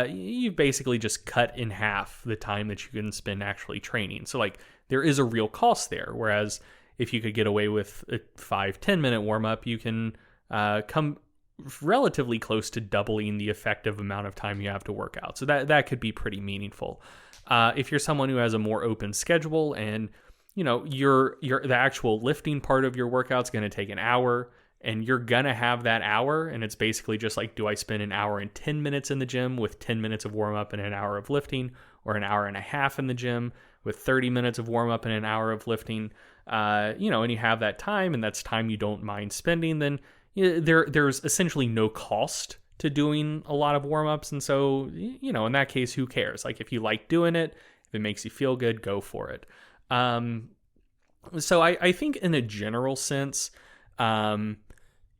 you basically just cut in half the time that you can spend actually training. So like there is a real cost there. Whereas if you could get away with a 5-10 minute warm-up, you can come relatively close to doubling the effective amount of time you have to work out. So that could be pretty meaningful. If you're someone who has a more open schedule and the actual lifting part of your workout's going to take an hour, and you're going to have that hour, and it's basically just like, do I spend an hour and 10 minutes in the gym with 10 minutes of warm up and an hour of lifting, or an hour and a half in the gym with 30 minutes of warm up and an hour of lifting, and you have that time, and that's time you don't mind spending, then there's essentially no cost to doing a lot of warm-ups. And so, in that case, who cares? Like if you like doing it, if it makes you feel good, go for it. So I think in a general sense,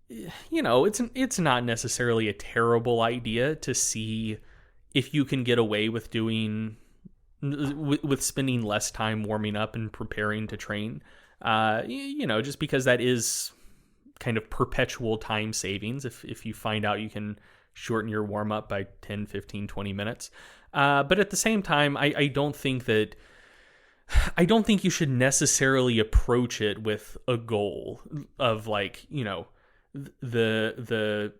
it's not necessarily a terrible idea to see if you can get away with with spending less time warming up and preparing to train, just because that is kind of perpetual time savings if you find out you can shorten your warm up by 10, 15, 20 minutes. But at the same time, I don't think you should necessarily approach it with a goal of like, the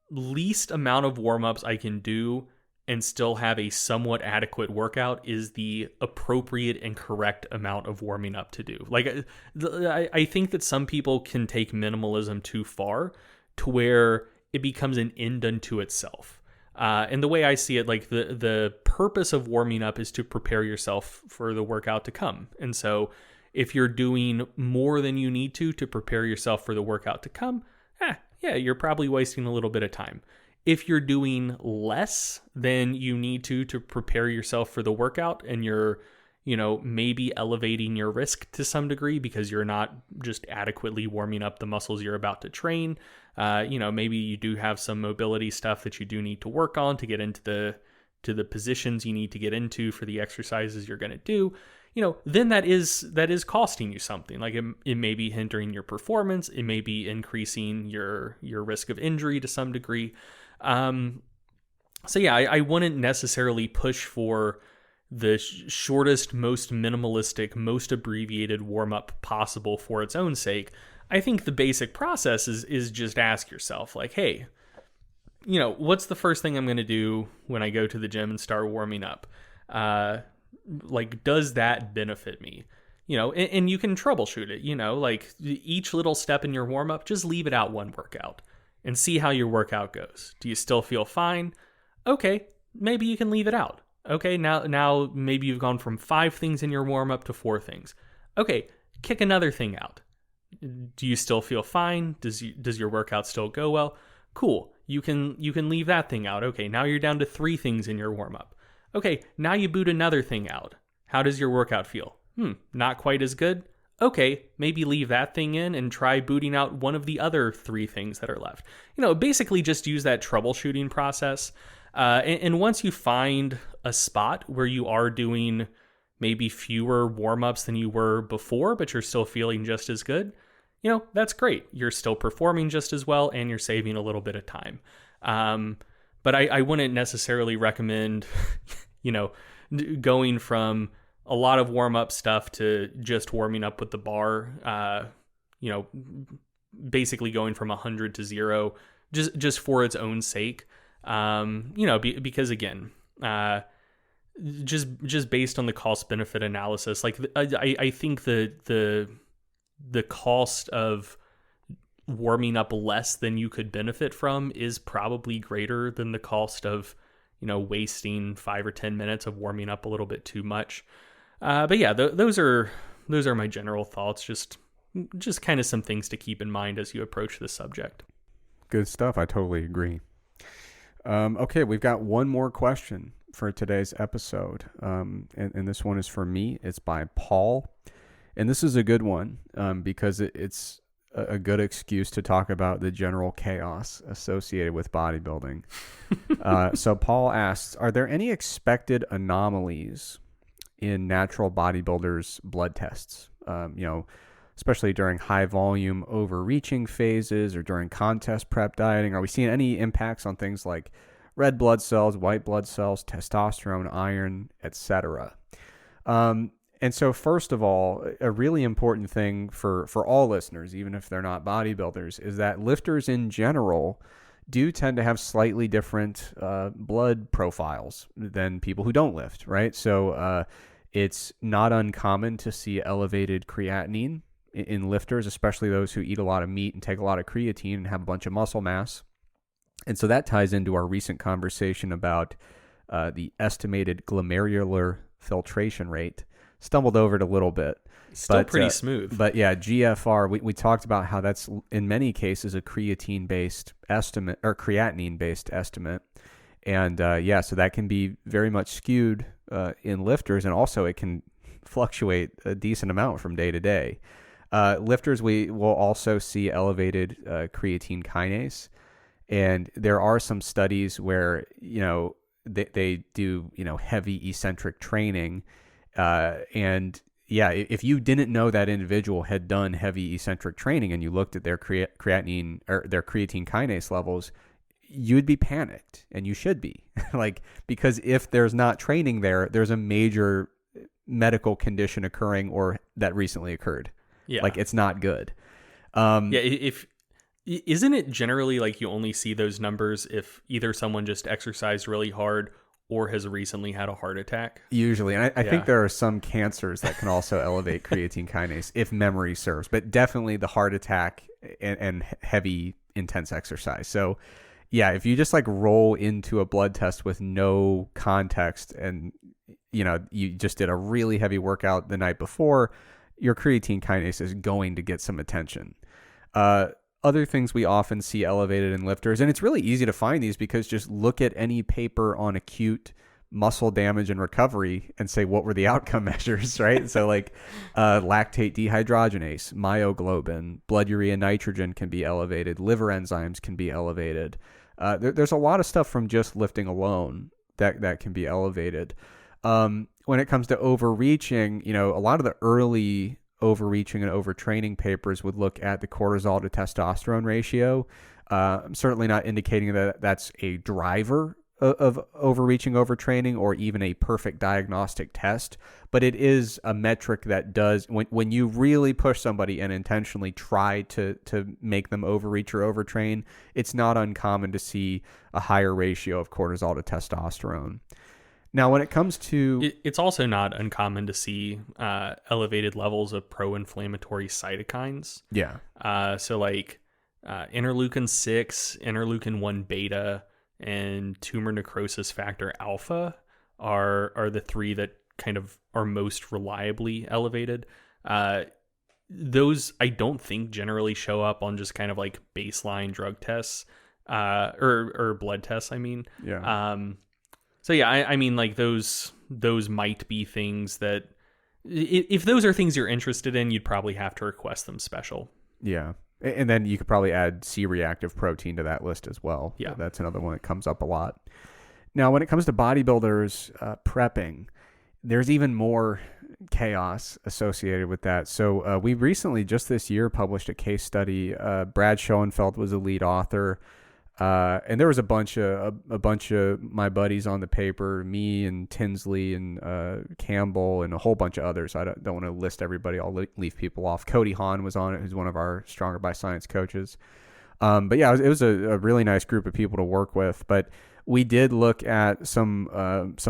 least amount of warm-ups I can do and still have a somewhat adequate workout is the appropriate and correct amount of warming up to do. Like, I think that some people can take minimalism too far to where it becomes an end unto itself. And the way I see it, like the purpose of warming up is to prepare yourself for the workout to come. And so if you're doing more than you need to prepare yourself for the workout to come, you're probably wasting a little bit of time. If you're doing less than you need to prepare yourself for the workout, and you're, maybe elevating your risk to some degree because you're not just adequately warming up the muscles you're about to train, maybe you do have some mobility stuff that you do need to work on to get into the positions you need to get into for the exercises you're going to do, then that is costing you something. Like it may be hindering your performance. It may be increasing your risk of injury to some degree. So I wouldn't necessarily push for the shortest, most minimalistic, most abbreviated warm-up possible for its own sake. I think the basic process is just ask yourself, like, hey, what's the first thing I'm going to do when I go to the gym and start warming up? like, does that benefit me? And you can troubleshoot it, like each little step in your warm up, just leave it out one workout and see how your workout goes. Do you still feel fine? Okay, maybe you can leave it out. Okay, now maybe you've gone from 5 things in your warm up to 4 things. Okay, kick another thing out. Do you still feel fine? Does your workout still go well? Cool. You can leave that thing out. Okay, now you're down to 3 things in your warm up. Okay, now you boot another thing out. How does your workout feel? Not quite as good. Okay, maybe leave that thing in and try booting out one of the other 3 things that are left. Basically just use that troubleshooting process. And once you find a spot where you are doing maybe fewer warm-ups than you were before, but you're still feeling just as good, that's great. You're still performing just as well, and you're saving a little bit of time. But I wouldn't necessarily recommend, going from a lot of warm-up stuff to just warming up with the bar, basically going from 100 to 0 just for its own sake. Because again, just based on the cost benefit analysis, like I think the cost of warming up less than you could benefit from is probably greater than the cost of, wasting 5 or 10 minutes of warming up a little bit too much. But yeah, those are my general thoughts. Just kind of some things to keep in mind as you approach this subject. Good stuff. I totally agree. Okay, we've got one more question for today's episode. And this one is for me. It's by Paul. And this is a good one because it's a good excuse to talk about the general chaos associated with bodybuilding. So Paul asks, are there any expected anomalies in natural bodybuilders' blood tests? Especially during high volume overreaching phases or during contest prep dieting? Are we seeing any impacts on things like red blood cells, white blood cells, testosterone, iron, etc.? And so first of all, a really important thing for all listeners, even if they're not bodybuilders, is that lifters in general do tend to have slightly different blood profiles than people who don't lift, right? So it's not uncommon to see elevated creatinine in lifters, especially those who eat a lot of meat and take a lot of creatine and have a bunch of muscle mass. And so that ties into our recent conversation about the estimated glomerular filtration rate. Stumbled over it a little bit. Still pretty smooth. But yeah, GFR, we talked about how that's in many cases a creatine-based estimate or creatinine-based estimate. And so that can be very much skewed in lifters, and also it can fluctuate a decent amount from day to day. Lifters, we will also see elevated creatine kinase. And there are some studies where, they do, heavy eccentric training. And yeah, if you didn't know that individual had done heavy eccentric training and you looked at their creatinine or their creatine kinase levels, you'd be panicked, and you should be because if there's not training there's a major medical condition occurring or that recently occurred. Yeah. It's not good. Isn't it generally like you only see those numbers if either someone just exercised really hard or has recently had a heart attack? Usually. And I think there are some cancers that can also elevate creatine kinase if memory serves, but definitely the heart attack and heavy, intense exercise. So yeah, if you just roll into a blood test with no context and, you just did a really heavy workout the night before, your creatine kinase is going to get some attention. Other things we often see elevated in lifters, and it's really easy to find these because just look at any paper on acute muscle damage and recovery and say, what were the outcome measures, right? So lactate dehydrogenase, myoglobin, blood urea nitrogen can be elevated, liver enzymes can be elevated. There's a lot of stuff from just lifting alone that can be elevated. When it comes to overreaching, a lot of the early overreaching and overtraining papers would look at the cortisol to testosterone ratio. I'm certainly not indicating that that's a driver of overreaching, overtraining, or even a perfect diagnostic test, but it is a metric that does, when you really push somebody and intentionally try to make them overreach or overtrain, it's not uncommon to see a higher ratio of cortisol to testosterone. Now, when it comes to It's also not uncommon to see elevated levels of pro-inflammatory cytokines. yeah, So like interleukin 6, interleukin 1 beta, and tumor necrosis factor alpha are the three that kind of are most reliably elevated. Those I don't think generally show up on just kind of like baseline drug tests, or blood tests, I mean. yeah. So yeah, I mean, like those might be things that if those are things you're interested in, you'd probably have to request them special. Yeah. And then you could probably add C-reactive protein to that list as well. Yeah. That's another one that comes up a lot. Now, when it comes to bodybuilders prepping, there's even more chaos associated with that. So we recently, just this year, published a case study. Brad Schoenfeld was the lead author. And there was a bunch of my buddies on the paper, me and Tinsley and Campbell and a whole bunch of others. I don't want to list everybody. I'll leave people off. Cody Hahn was on it, who's one of our Stronger by Science coaches. But yeah, it was a really nice group of people to work with. But we did look at some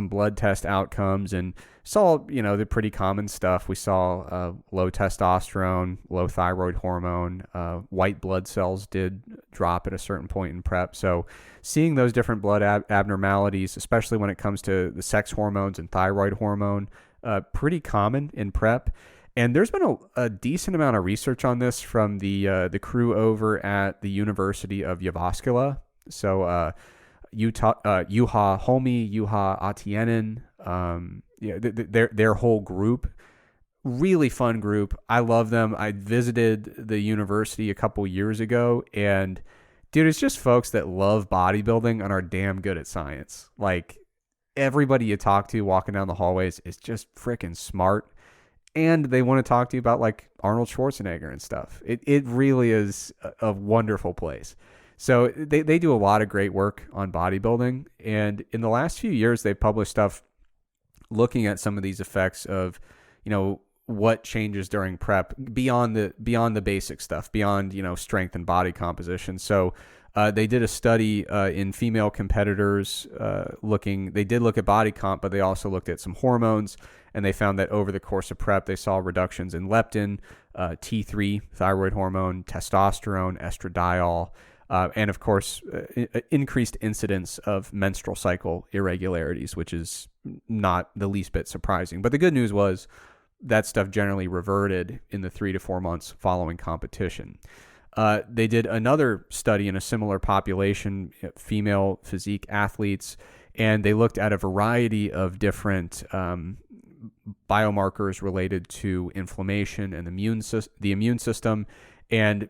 blood test outcomes and saw, the pretty common stuff. We saw low testosterone, low thyroid hormone, white blood cells did drop at a certain point in prep. So seeing those different blood abnormalities, especially when it comes to the sex hormones and thyroid hormone, pretty common in prep. And there's been a decent amount of research on this from the crew over at the University of Jyväskylä. So Juha Holmi, Juha Atienen, their whole group, really fun group. I love them. I visited the university a couple years ago, and dude, it's just folks that love bodybuilding and are damn good at science. Like, everybody you talk to walking down the hallways is just freaking smart, and they want to talk to you about like Arnold Schwarzenegger and stuff. It really is a wonderful place. So they do a lot of great work on bodybuilding, and in the last few years, they've published stuff looking at some of these effects of, what changes during prep beyond the basic stuff, beyond, strength and body composition. So they did a study in female competitors they did look at body comp, but they also looked at some hormones, and they found that over the course of prep, they saw reductions in leptin, T3, thyroid hormone, testosterone, estradiol, and of course, increased incidence of menstrual cycle irregularities, which is not the least bit surprising. But the good news was that stuff generally reverted in the 3 to 4 months following competition. They did another study in a similar population, female physique athletes, and they looked at a variety of different biomarkers related to inflammation and the immune system. And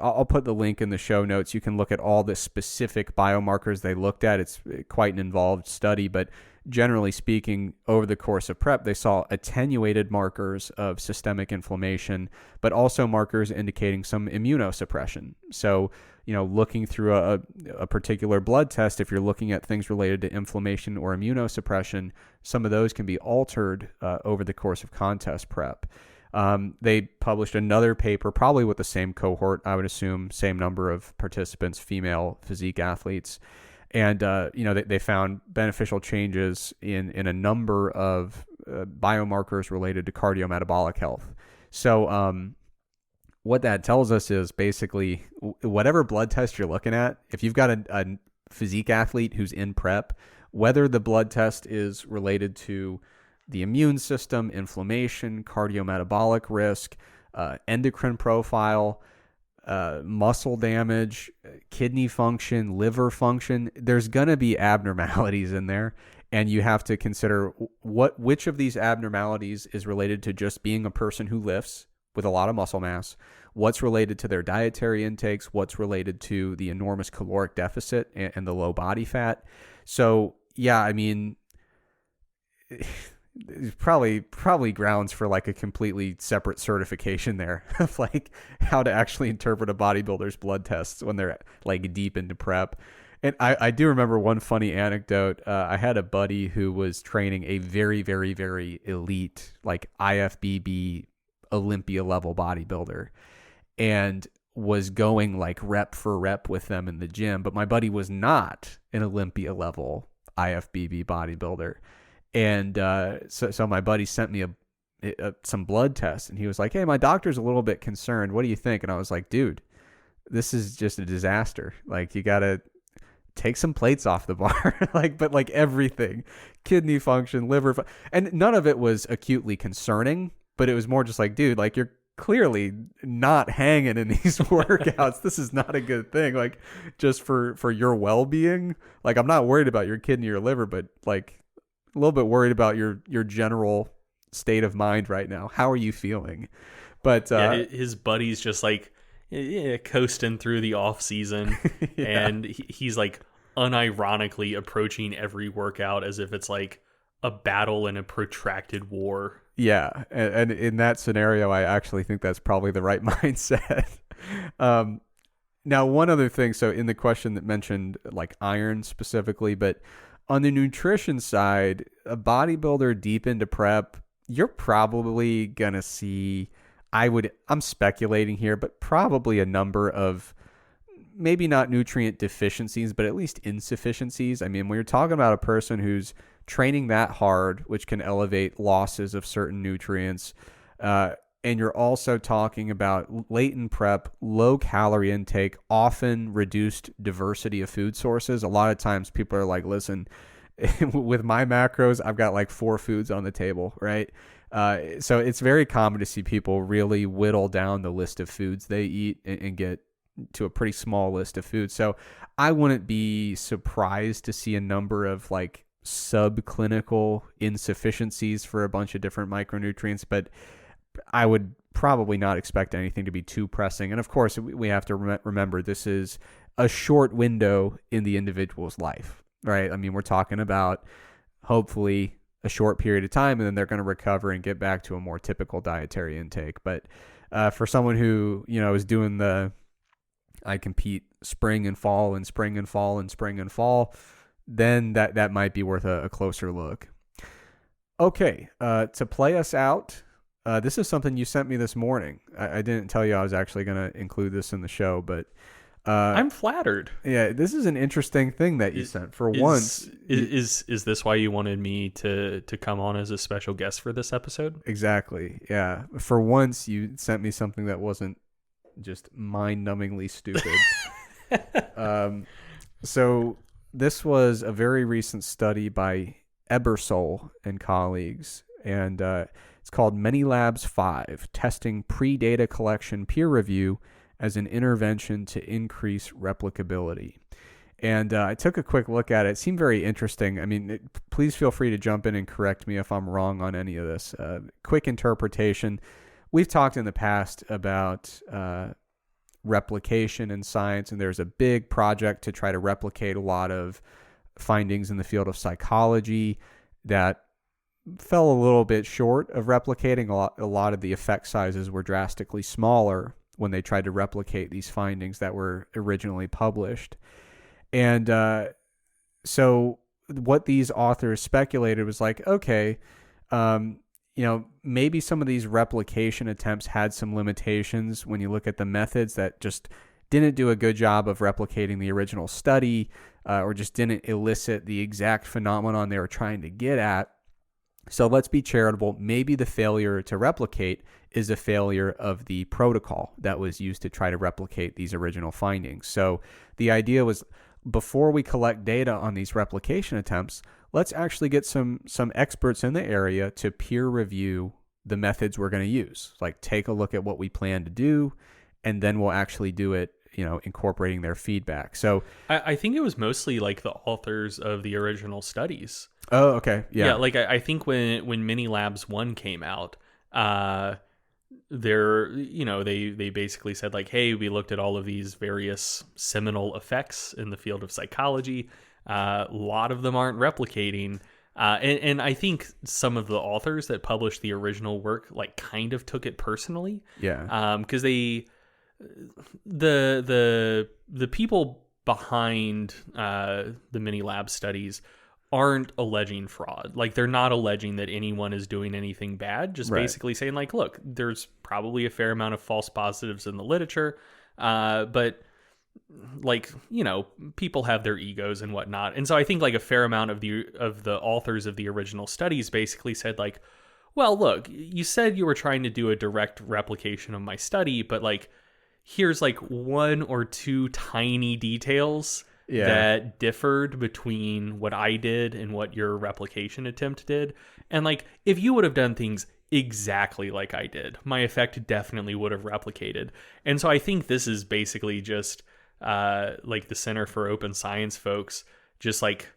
I'll put the link in the show notes. You can look at all the specific biomarkers they looked at. It's quite an involved study, but generally speaking, over the course of prep, they saw attenuated markers of systemic inflammation, but also markers indicating some immunosuppression. So, looking through a particular blood test, if you're looking at things related to inflammation or immunosuppression, some of those can be altered over the course of contest prep. They published another paper, probably with the same cohort, I would assume, same number of participants, female physique athletes. And, they found beneficial changes in a number of biomarkers related to cardiometabolic health. So what that tells us is basically whatever blood test you're looking at, if you've got a physique athlete who's in prep, whether the blood test is related to the immune system, inflammation, cardiometabolic risk, endocrine profile, muscle damage, kidney function, liver function, there's going to be abnormalities in there. And you have to consider which of these abnormalities is related to just being a person who lifts with a lot of muscle mass, what's related to their dietary intakes, what's related to the enormous caloric deficit and the low body fat. So, yeah, I mean, there's probably grounds for like a completely separate certification there of like how to actually interpret a bodybuilder's blood tests when they're like deep into prep. And I do remember one funny anecdote. I had a buddy who was training a very, very, very elite, like IFBB Olympia level bodybuilder, and was going like rep for rep with them in the gym. But my buddy was not an Olympia level IFBB bodybuilder. And so my buddy sent me some blood tests, and he was like, hey, my doctor's a little bit concerned. What do you think? And I was like, dude, this is just a disaster. Like, you got to take some plates off the bar, but everything, kidney function, liver, and none of it was acutely concerning, but it was more just like, dude, like, you're clearly not hanging in these workouts. This is not a good thing. Like, just for your well-being, like, I'm not worried about your kidney or liver, but like a little bit worried about your general state of mind right now. How are you feeling? But his buddy's just like coasting through the off season, and he's like unironically approaching every workout as if it's like a battle in a protracted war. Yeah, and in that scenario, I actually think that's probably the right mindset. Now, one other thing, so in the question that mentioned like iron specifically, but on the nutrition side, a bodybuilder deep into prep, you're probably going to see, I'm speculating here, but probably a number of maybe not nutrient deficiencies, but at least insufficiencies. I mean, when you're talking about a person who's training that hard, which can elevate losses of certain nutrients, and you're also talking about latent prep, low calorie intake, often reduced diversity of food sources. A lot of times people are like, listen, with my macros, I've got like 4 foods on the table, right? So it's very common to see people really whittle down the list of foods they eat and get to a pretty small list of foods. So I wouldn't be surprised to see a number of like subclinical insufficiencies for a bunch of different micronutrients, but I would probably not expect anything to be too pressing. And of course, we have to remember this is a short window in the individual's life, right? I mean, we're talking about hopefully a short period of time, and then they're going to recover and get back to a more typical dietary intake. But for someone who, is doing I compete spring and fall and spring and fall and spring and fall, then that might be worth a closer look. Okay, to play us out, this is something you sent me this morning. I didn't tell you I was actually going to include this in the show, but I'm flattered. Yeah, this is an interesting thing that you sent. For once, is this why you wanted me to come on as a special guest for this episode? Exactly. Yeah. For once, you sent me something that wasn't just mind-numbingly stupid. So this was a very recent study by Ebersole and colleagues, and it's called Mini-Labs 5, Testing Pre-Data Collection Peer Review as an Intervention to Increase Replicability. And I took a quick look at it. It seemed very interesting. I mean, please feel free to jump in and correct me if I'm wrong on any of this. Quick interpretation. We've talked in the past about replication in science, and there's a big project to try to replicate a lot of findings in the field of psychology that fell a little bit short of replicating. A lot of the effect sizes were drastically smaller when they tried to replicate these findings that were originally published. And so what these authors speculated was like, okay, maybe some of these replication attempts had some limitations when you look at the methods that just didn't do a good job of replicating the original study, or just didn't elicit the exact phenomenon they were trying to get at. So let's be charitable. Maybe the failure to replicate is a failure of the protocol that was used to try to replicate these original findings. So the idea was, before we collect data on these replication attempts, let's actually get some experts in the area to peer review the methods we're going to use. Like, take a look at what we plan to do, and then we'll actually do it, incorporating their feedback. So I think it was mostly like the authors of the original studies. Oh, okay. Yeah. Like I think when Mini-Labs 1 came out, they basically said like, hey, we looked at all of these various seminal effects in the field of psychology. A lot of them aren't replicating. And I think some of the authors that published the original work like kind of took it personally. Yeah. Because the people behind the Mini-Lab studies aren't alleging fraud. Like, they're not alleging that anyone is doing anything bad, just basically saying like, look, there's probably a fair amount of false positives in the literature, but like, you know, people have their egos and whatnot. And so I think like a fair amount of the authors of the original studies basically said like, well, look, you said you were trying to do a direct replication of my study, but like, here's like one or two tiny details that differed between what I did and what your replication attempt did. And like, if you would have done things exactly like I did, my effect definitely would have replicated. And so I think this is basically just like the Center for Open Science folks just like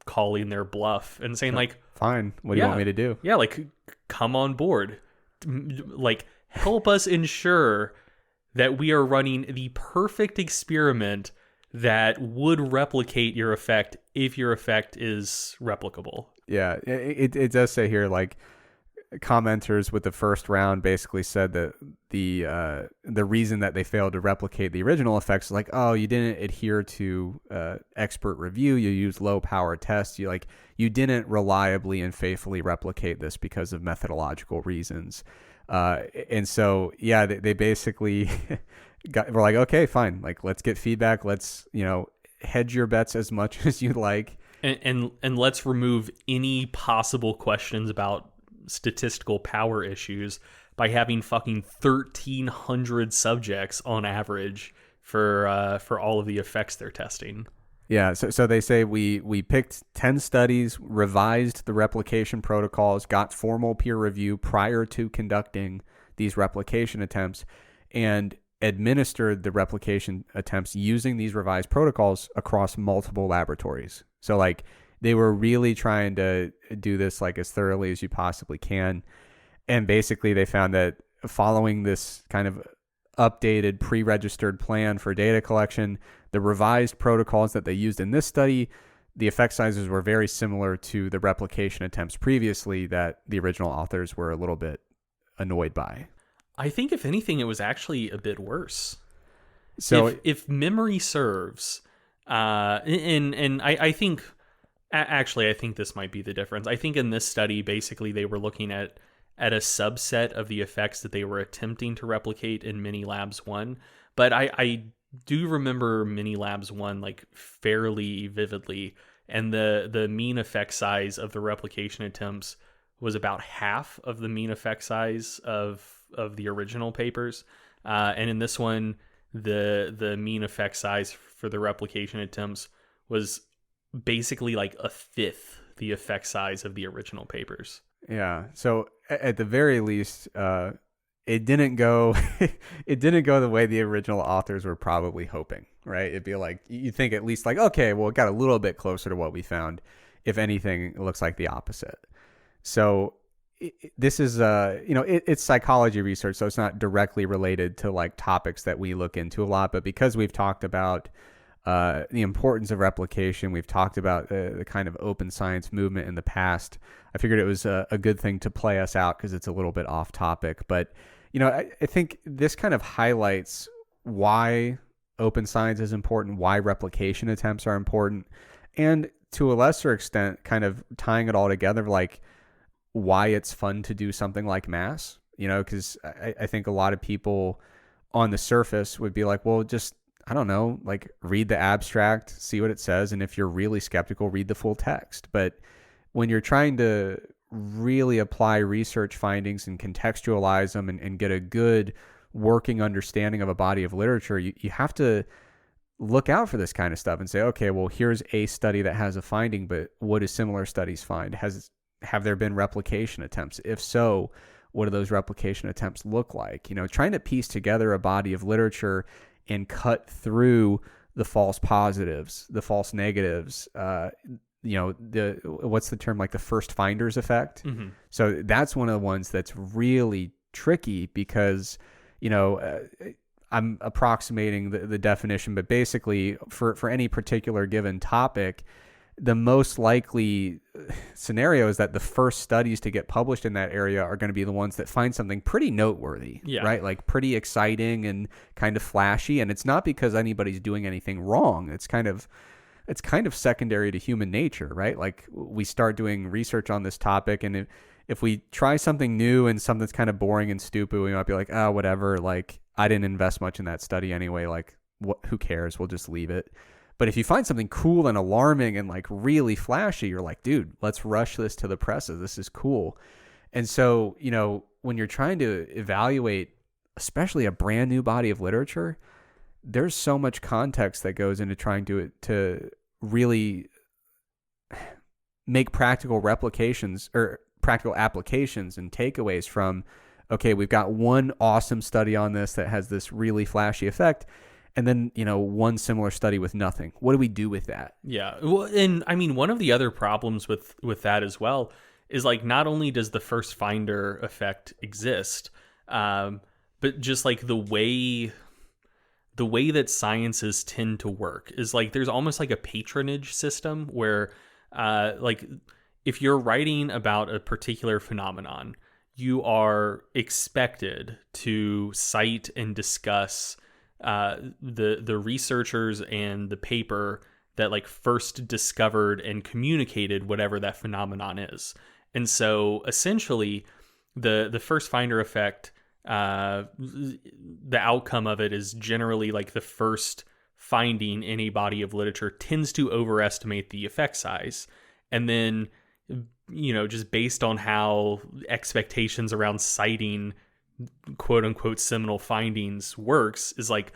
calling their bluff and saying like, fine, what do you want me to do? Yeah, like, come on board. Like, help us ensure that we are running the perfect experiment that would replicate your effect if your effect is replicable. Yeah, it does say here, like, commenters with the first round basically said that the reason that they failed to replicate the original effects is like, oh, you didn't adhere to expert review, you used low power tests, you didn't reliably and faithfully replicate this because of methodological reasons. And so, yeah, they basically we're like, okay, fine. Like, let's get feedback. Let's, hedge your bets as much as you'd like. And let's remove any possible questions about statistical power issues by having fucking 1,300 subjects on average for all of the effects they're testing. Yeah, so they say we picked 10 studies, revised the replication protocols, got formal peer review prior to conducting these replication attempts, and administered the replication attempts using these revised protocols across multiple laboratories. So like they were really trying to do this like as thoroughly as you possibly can. And basically they found that following this kind of updated pre-registered plan for data collection, the revised protocols that they used in this study, the effect sizes were very similar to the replication attempts previously that the original authors were a little bit annoyed by. I think if anything, it was actually a bit worse. So if memory serves, and I think, actually, I think this might be the difference. I think in this study, basically, they were looking at a subset of the effects that they were attempting to replicate in Mini Labs 1. But I do remember Mini Labs 1 like fairly vividly, and the mean effect size of the replication attempts was about half of the mean effect size of the original papers. And in this one, the mean effect size for the replication attempts was basically like a fifth the effect size of the original papers. Yeah. So at the very least, it didn't go the way the original authors were probably hoping, right? It'd be like, you think at least like, okay, well, it got a little bit closer to what we found. If anything, it looks like the opposite. So this is, it's psychology research, so it's not directly related to like topics that we look into a lot. But because we've talked about the importance of replication, we've talked about the kind of open science movement in the past, I figured it was a good thing to play us out because it's a little bit off topic. But, I think this kind of highlights why open science is important, why replication attempts are important, and to a lesser extent, kind of tying it all together, like why it's fun to do something like mass, because I think a lot of people on the surface would be like, well, just, I don't know, like read the abstract, see what it says. And if you're really skeptical, read the full text. But when you're trying to really apply research findings and contextualize them and get a good working understanding of a body of literature, you have to look out for this kind of stuff and say, okay, well, here's a study that has a finding, but what do similar studies find? Have there been replication attempts? If so, what do those replication attempts look like? Trying to piece together a body of literature and cut through the false positives, the false negatives, what's the term, like the first finders effect. Mm-hmm. So that's one of the ones that's really tricky because, I'm approximating the definition, but basically for any particular given topic, the most likely scenario is that the first studies to get published in that area are going to be the ones that find something pretty noteworthy, right? Like pretty exciting and kind of flashy. And it's not because anybody's doing anything wrong. It's kind of secondary to human nature, right? Like we start doing research on this topic, and if we try something new and something that's kind of boring and stupid, we might be like, oh, whatever. Like I didn't invest much in that study anyway. Like who cares? We'll just leave it. But if you find something cool and alarming and like really flashy, you're like, dude, let's rush this to the presses. This is cool. And so, when you're trying to evaluate, especially a brand new body of literature, there's so much context that goes into trying to really make practical replications or practical applications and takeaways from, okay, we've got one awesome study on this that has this really flashy effect, and then, one similar study with nothing. What do we do with that? Yeah. Well, and I mean, one of the other problems with that as well is like, not only does the first finder effect exist, but just like the way that sciences tend to work is like, there's almost like a patronage system where, like, if you're writing about a particular phenomenon, you are expected to cite and discuss the researchers and the paper that like first discovered and communicated whatever that phenomenon is. And so essentially the first finder effect, the outcome of it is generally like the first finding in a body of literature tends to overestimate the effect size. And then, just based on how expectations around citing quote unquote seminal findings works, is like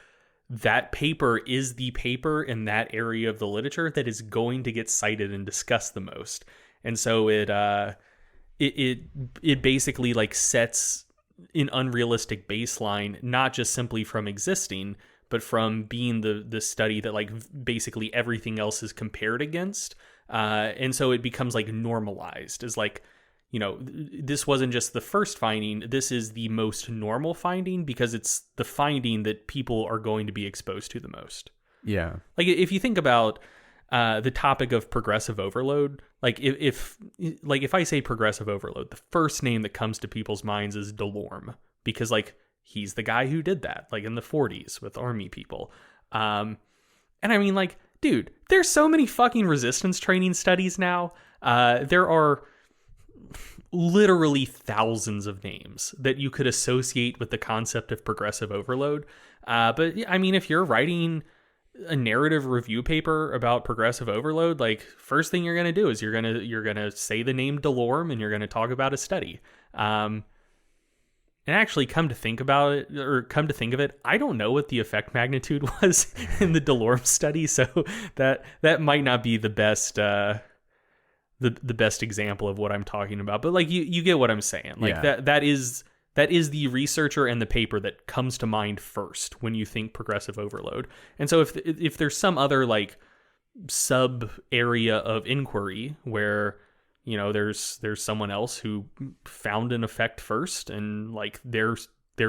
that paper is the paper in that area of the literature that is going to get cited and discussed the most. And so it basically like sets an unrealistic baseline, not just simply from existing, but from being the study that like basically everything else is compared against. And so it becomes like normalized as like, this wasn't just the first finding, this is the most normal finding because it's the finding that people are going to be exposed to the most. Yeah. Like if you think about the topic of progressive overload, like if I say progressive overload, the first name that comes to people's minds is Delorme, because like he's the guy who did that, like in the 40s with army people. And I mean, like, dude, there's so many fucking resistance training studies now. There are literally thousands of names that you could associate with the concept of progressive overload. But I mean, if you're writing a narrative review paper about progressive overload, like first thing you're going to do is you're going to say the name Delorme and you're going to talk about a study. And actually come to think of it, I don't know what the effect magnitude was in the Delorme study. So that might not be the best, the best example of what I'm talking about, but like you get what I'm saying. Like that is the researcher and the paper that comes to mind first when you think progressive overload. And so if there's some other like sub area of inquiry where, there's someone else who found an effect first and like their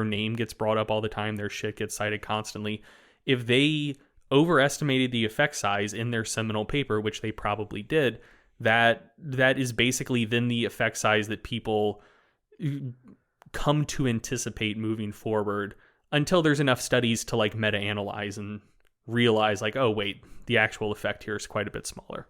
name gets brought up all the time, their shit gets cited constantly. If they overestimated the effect size in their seminal paper, which they probably did, that is basically then the effect size that people come to anticipate moving forward until there's enough studies to like meta-analyze and realize like, oh wait, the actual effect here is quite a bit smaller.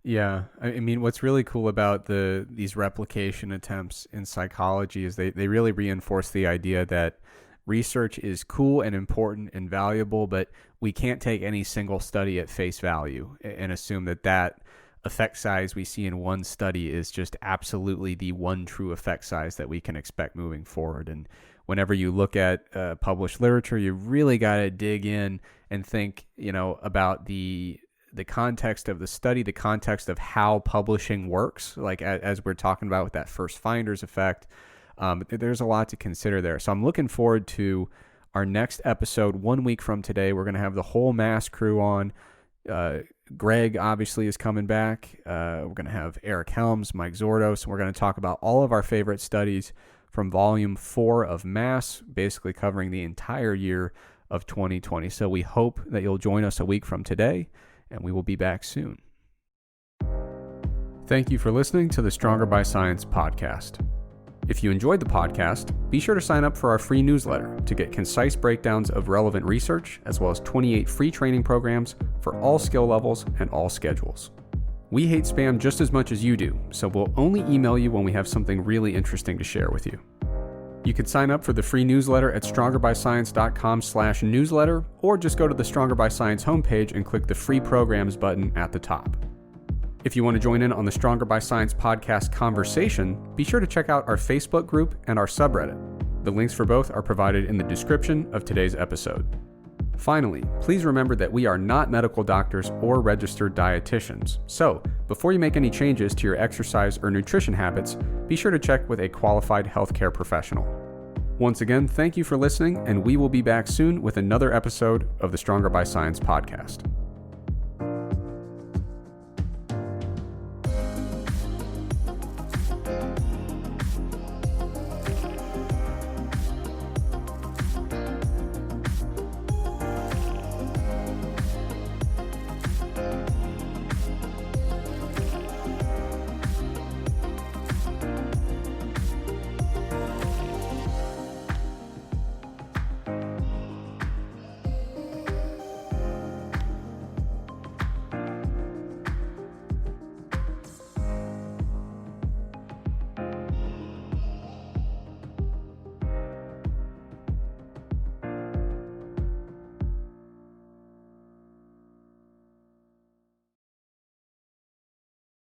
Yeah. I mean, what's really cool about these replication attempts in psychology is they really reinforce the idea that research is cool and important and valuable, but we can't take any single study at face value and assume that effect size we see in one study is just absolutely the one true effect size that we can expect moving forward. And whenever you look at published literature, you really got to dig in and think, about the context of the study, the context of how publishing works, like as we're talking about with that first finder's effect. There's a lot to consider there. So I'm looking forward to our next episode 1 week from today. We're going to have the whole MASS crew on. Greg obviously is coming back. We're going to have Eric Helms, Mike Zourdos, and we're going to talk about all of our favorite studies from volume 4 of MASS, basically covering the entire year of 2020. So we hope that you'll join us a week from today, and we will be back soon. Thank you for listening to the Stronger by Science podcast. If you enjoyed the podcast, be sure to sign up for our free newsletter to get concise breakdowns of relevant research, as well as 28 free training programs for all skill levels and all schedules. We hate spam just as much as you do, so we'll only email you when we have something really interesting to share with you. You can sign up for the free newsletter at strongerbyscience.com/newsletter, or just go to the Stronger by Science homepage and click the free programs button at the top. If you want to join in on the Stronger by Science podcast conversation, be sure to check out our Facebook group and our subreddit. The links for both are provided in the description of today's episode. Finally, please remember that we are not medical doctors or registered dietitians. So, before you make any changes to your exercise or nutrition habits, be sure to check with a qualified healthcare professional. Once again, thank you for listening, and we will be back soon with another episode of the Stronger by Science podcast.